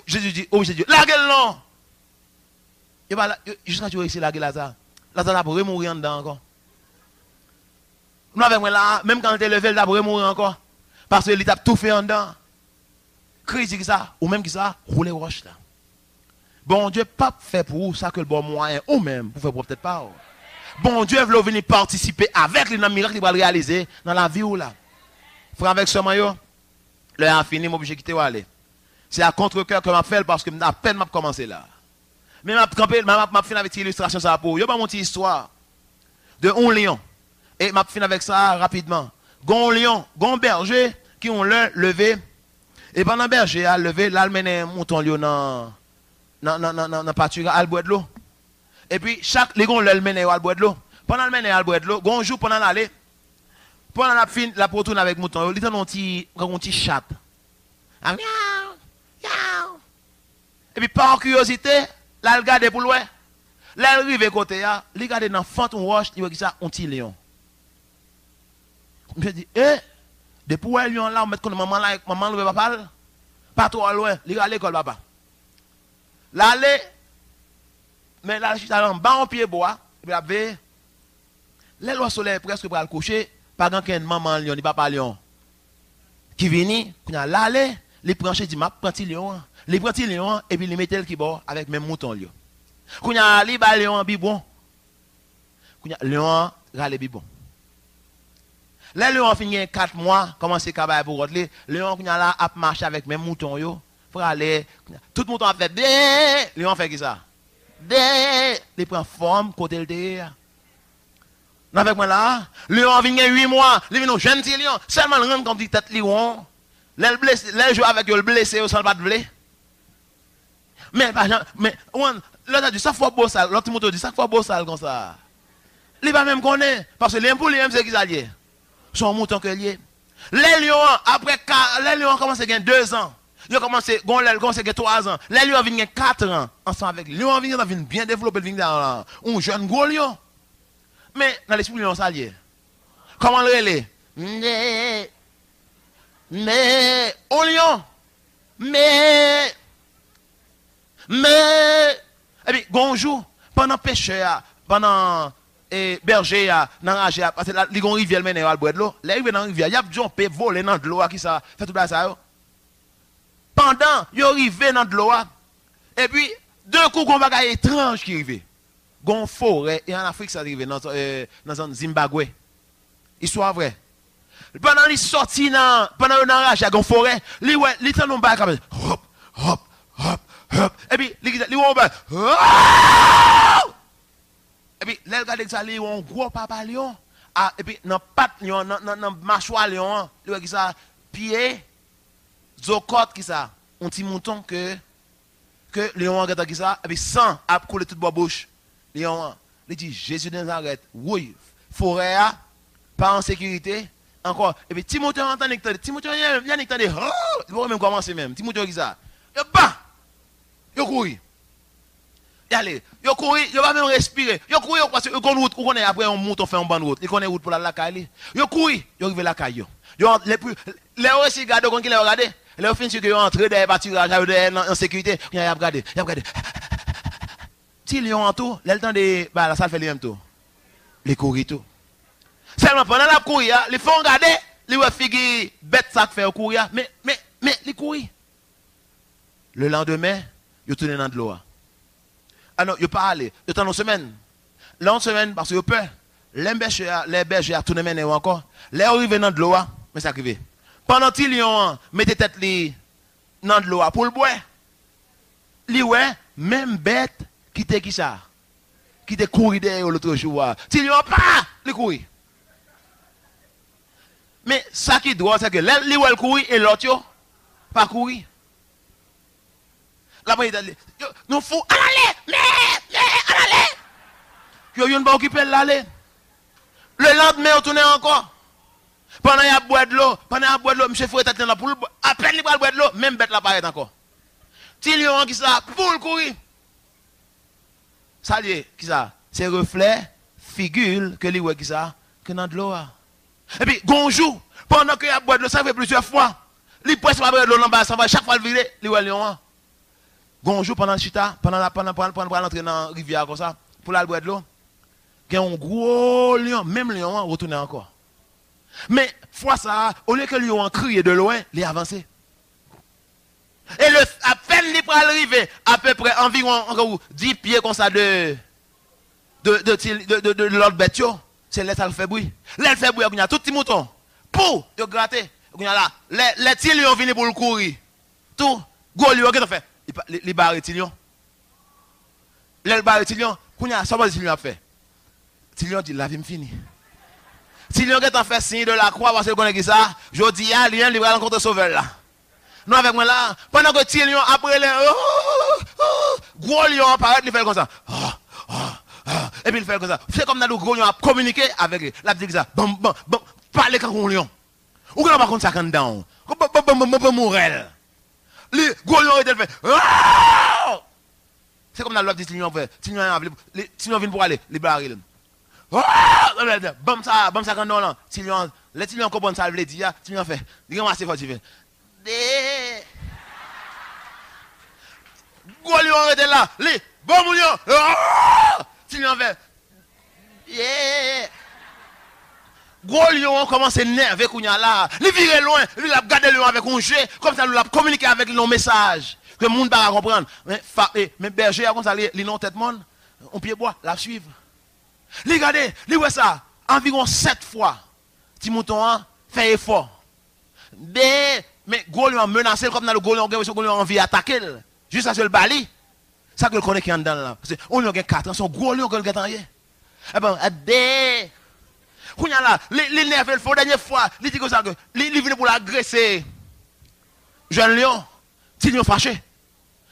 Jésus dit, oh, Jésus, la gueule non! Et bah, jusqu'à tu ici, la gueule Lazare. Lazare a pour mourir en dedans encore. Nous avec moi là, même quand il est levé, il a pour mourir encore. Parce qu'il a tout fait en dedans. Crise qui ça, ou même qui ça, rouler roche là. Bon Dieu, pas fait pour vous ça que le bon moyen, ou même, pour faire peut-être pas. Bon Dieu veut venir participer avec les miracles qu'il va réaliser dans la vie ou là. Frère avec ce maillot, le a fini, m'obligé quitter ou aller. C'est à contre-cœur que m'a fait parce que à peine m'a commencé là. Mais m'a fait avec une illustration ça pour. Yo pas mon petite histoire de un lion. Et m'a fait avec ça rapidement. Gon lion, gon berger qui ont levé et pendant berger a levé l'almené mouton lion dans pâture à boire de l'eau. Et puis chaque les gon l'almené à boire de l'eau. Pendant l'almené à boire de l'eau, gon jour pendant l'aller pendant la fin la retourne avec mouton, il a un petit chat. Et puis par curiosité, là il regarde pour loin. Là il arrive côté là, il regarde dans fente on roche, il voit ça un petit lion. Je dis depuis où lion là, on met comme maman là, maman le papa pas trop loin, il regarde l'école papa. Là mais là je suis allé en bas en pied bois, et puis après les lois soleil presque pour le coucher, pas grand qu'un maman lion ni papa lion. Qui vient, quand il a l'aller, les branches dit m'a prend lion, les prend lion et puis les mettent qui bord avec même mouton lion. Quand il a li ba lion bibon. Quand lion rale bibon. Les lions fini 4 mois, commencer cabane pour rentrer, lion quand là a marcher avec même mouton yo, pour aller tout mouton a fait bien, lion fait qui ça? Bien, il prend forme côté le derrière. Avec moi là, lion vient 8 mois, il vient un jeune petit lion, seulement le rend comme dit tête lion. Les jouer avec le blessé sans pas de blé. Mais l'autre dit ça faut beau sale, l'autre mouton dit ça faut beau sale comme ça. Il va même connaître parce que les pour les c'est qui ça lié. Son mouton que lié. Les lions après les lions commencé à gagner 2 ans. Ils ont commencé à 3 ans. Les lions viennent 4 ans ensemble avec les lions viennent bien développer viennent dans un jeune gros lion. Mais dans l'esprit lion ça lié. Comment le relais? Mais au lion. Mais et puis bonjour pendant pêcheur pendant berger dans rager parce que là les gon rivière mener à boire de l'eau les rivière dans rivière y a jumper voler dans de l'eau qui ça fait tout ça pendant yo rivé dans de l'eau et puis deux coups gon bagay étrange qui rivé gon forêt et en Afrique ça arrive dans zone Zimbabwe histoire vrai pendant les sorti pendant dans rage gon forêt li ouais li tan non bagay comme hop hop hop hop et puis li won ba et puis les gars ça li un gros papa lion et puis dans patte lion dans mâchoire lion li ouais qui ça pied zocote qui ça un petit mouton que lion gata qui ça et puis sang a coulé toute bois bouche lion il dit Jésus de Nazareth oui forêt pas en sécurité encore et puis petit mouton entend petit mouton il entend il va même commencer même petit mouton qui ça yo ba yo courir y aller yo courir yo va même respirer yo courir parce que on route on connaît après on monte on fait une bonne route il connaît route pour la caille yo courir yo arriver la caille yo les aussi garder qu'on qui les regarder les fin sur que yo entrer dans pâturage en sécurité y a regarder ti lion en tout le temps de bah la salle fait le même tour les courir tout seulement pendant la courir les font regarder les ouais figure bête ça fait courir mais les courir le lendemain yo tourner dans de l'eau. Ah non, yo pas aller, yo dans une semaine. Là une semaine parce que yo peur. Les bergers a tourner mener encore. Les arrivé dans de l'eau, mais ça arrivé. Pendant qu'il lion mettez tête li dans de l'eau pour le boire. Li ouais, même bête qui te qui ça. Qui te courir derrière l'autre jour. Ti lion pas, li courir. Mais ça qui doit c'est que li ouais courir et l'autre yo pas courir. La moitié nous faut aller yo yon pas occuper l'aller le lendemain on tourne encore pendant y a boire de l'eau monsieur faut tête là pour à peine il va boire de l'eau même bête là paraît encore ti lion qui ça pour le courir ça lié qui ça c'est reflet figure que li ouais qui ça que dans de l'eau et puis gonjou pendant que y a boire de l'eau ça fait plusieurs fois li presque pas boire de l'eau en bas ça va chaque fois le virer li ouais lion gonjou pendant chita pendant l'entrer dans rivière comme ça pour la boire de l'eau il y a un gros lion même lion retourner encore mais fois ça au lieu que le lion crie de loin il avance et à peine il peut arriver à peu près environ 10 pieds comme ça de l'autre bête c'est là ça fait bruit là il fait bruit il y a tout petit mouton pour yo gratter il y a là les petits lions viennent pour le courir tout Golion, qu'est-ce qu'il fait? Il barre Tilion. Il barre Tilion. Kounya, ça va Tilion a fait. Tilion dit, la vie me finit. Tilion qui a fait signe de la croix, parce que connaît qui ça? Je dis, ah, lui, il va rencontrer sauveur là. Non, avec moi là, pendant que Tilion, après les. Gros lion apparaît, il fait comme ça. Et puis il fait comme ça. C'est comme dans le gros lion a communiqué avec lui. La dit ça. Bam, bam, bam. Parlez comme un lion. Ou qu'on n'a pas contre ça quand dedans. Mourir. Le gros lion il fait. C'est comme dans l'autre dit Tilion fait. Tilion vient pour aller. Les barils. Bam ça quand dedans là. Tilion, les Tilion comprennent ça, il veut dire. Tilion fait. Il est assez fort, il fait. Gros lion était là. Les bon lion. Tilion fait. Gros lion commence à énerver Kounya là. Il vire loin. Il a gardé le lion avec un jeu. Comme ça, il a communiqué avec le message. Que le monde ne va pas comprendre. Mais berger, comme ça, il n'a tête monde. On pied bois, la suivre. Regardez, voit ça. Environ 7 fois. Petit mouton fait effort. Mais gros lion menacé comme dans le gros lion a envie d'attaquer. Juste à ce le bali. Ça que le connaît qui est en dedans là. Parce que on lui a 4 ans, son gros lion que le gars rien. Eh ben, là, les nerfs, il faut la dernière fois, il dit que ça, il vient pour l'agresser. Jeune lion, petit lion fâché.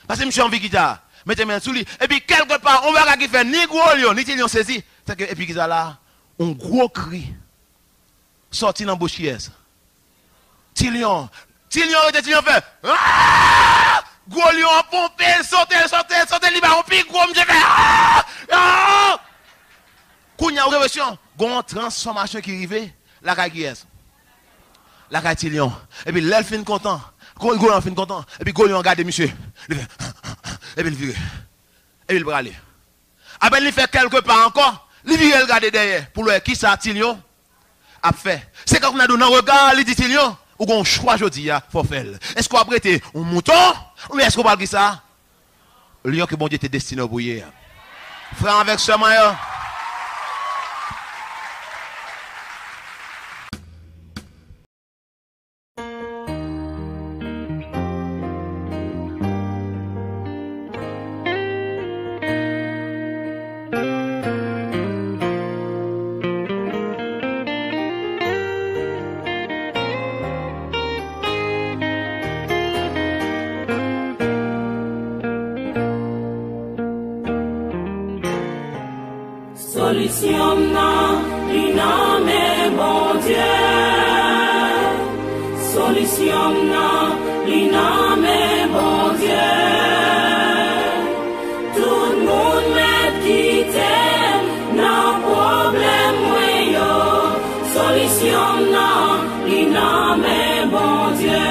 Parce que monsieur envie qu'il a, mettez main sous lui. Et puis quelque part, on va pas qu'il fait ni gros lion, ni petit lion saisi. C'est que, et puis qu'il a là, un gros cri, sorti dans la bouche. Petit lion fait, gros lion pompé, sauter, il va romper, gros, je fais, Kounya, révolution, gon transformation qui arrive, la caille qui est. La caille Tilion. Et puis l'elfine content. Golion fin content. Et puis Golion regarde monsieur. Et puis il vire. Et puis il va aller. Après il fait quelque part encore. Il vire regarder derrière. Pour le qui ça Tilion a fait. C'est quand on a donné un regard, il dit Tilion, ou qu'on choix aujourd'hui, il faut faire. Est-ce qu'on a prêté un mouton? Ou est-ce qu'on parle de ça? Le lion que bon Dieu était destiné pour hier. Frère avec ce maillot. Solution non, l'iname bon Dieu. Solution non, l'iname bon Dieu. Tout le monde m'a quitté, non problème moi. Solution non, l'iname bon Dieu.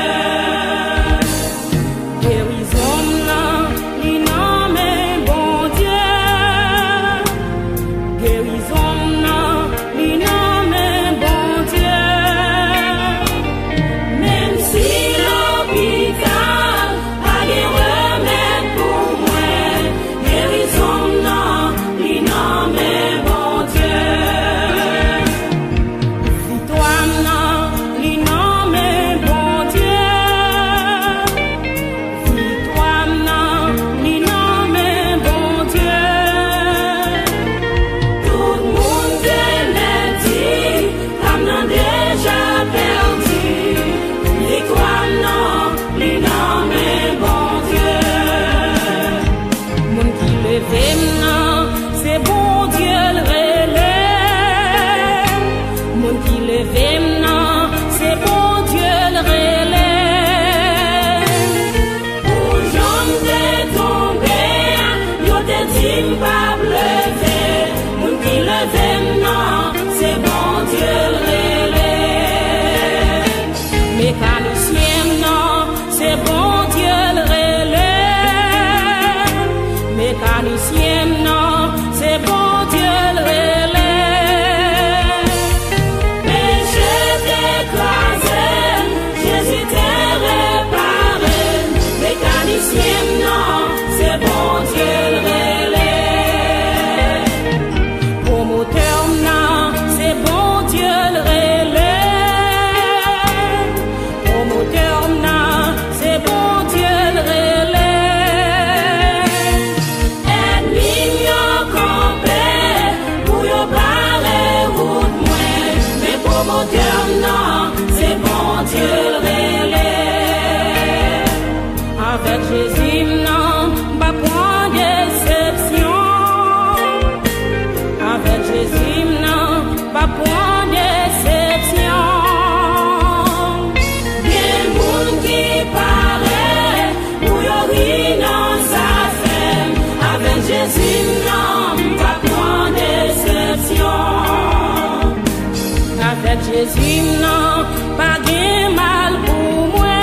C'est bon. Jésus, non, pas point déception. Avec Jésus, non, pas point déception. Bien monde qui paraît, pour y dans sa femme. Avec Jésus, non, pas point déception. Avec Jésus, non, pas de mal pour moi.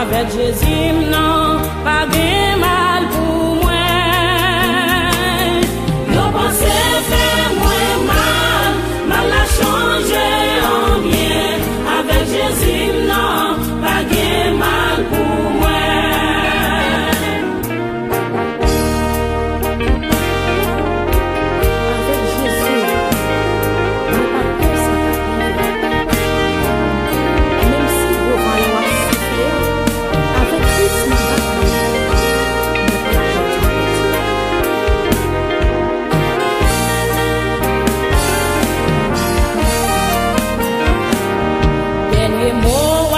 Avec Jésus, non, pas de mal pour moi. Yo pensé faire moins mal, mal a changé en bien. Avec Jésus, non, pas de mal pour moi. Avec Jésus, non, pas que ça t'arrive. Même si vous allez souffrir, avec Christ, nous dernier mot,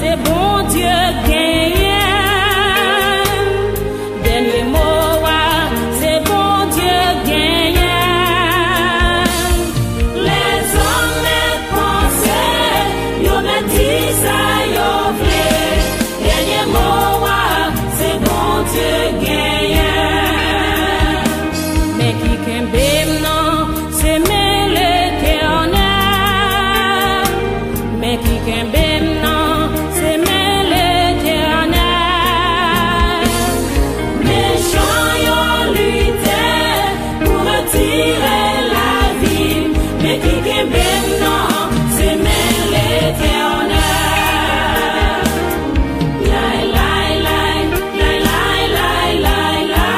c'est bon Dieu gagne. Dernier mot, c'est bon Dieu gagne. Les hommes les pensent, yo me dit ça, yo vle. Dernier mot, c'est bon Dieu gagne. Mais qui kembe non, c'est l'Éternel. Mais qui kembe non, c'est l'Éternel. Méchant yo lutte pour retirer la vie. Mais qui kembe non, c'est l'Éternel. Lai, lai, lai, lai, lai, lai, lai, lai.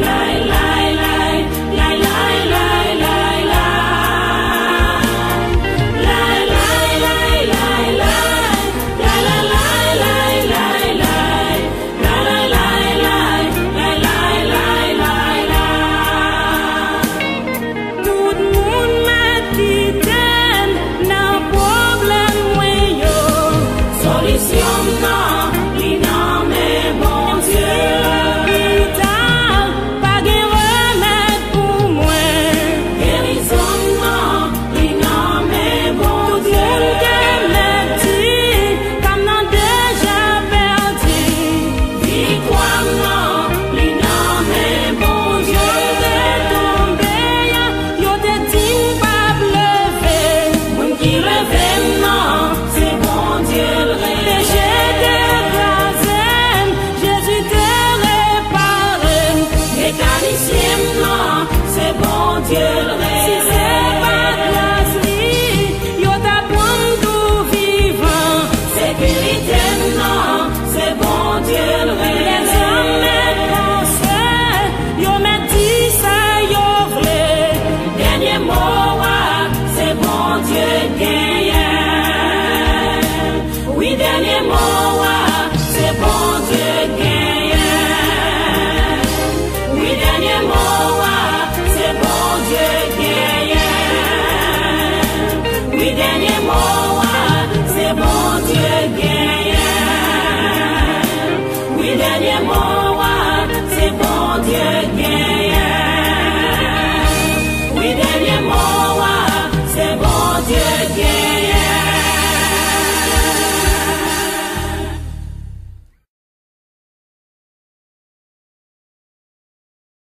Lai, lai, lai, lai, lai, lai, lai, lai. Lai, lai, lai, lai, lai. Lai, lai, lai, lai, lai, lai. Lai, lai, lai, lai, lai, lai, lai, lai. Tout le monde m'a dit non problème oui yo. Solution non, li non mais bon Dieu. L'hôpital, pas de remède pour moi. Guérison non, li non mais bon Dieu. Tout me dit, comme non déjà perdu. Victoire non, li non mais bon Dieu. T'es tombé, yo te dit pas lever. Moun qui lève non, c'est bon Dieu le rêve. Péché t'écrasé, Jésus te réparé. Mécanicien non, c'est bon Dieu le rêve. Si c'est pas grâce lui, yo t'apprend tout vivant. Sécurité non, c'est bon Dieu le rêve. Les hommes pensent, yo me dit ça, yo vle. Dernier mot, c'est bon Dieu gagne. Oui, dernier mot, c'est bon Dieu gagne. Oui, dernier mot, c'est bon Dieu gagne. Oui, dernier mot, c'est bon Dieu gagne.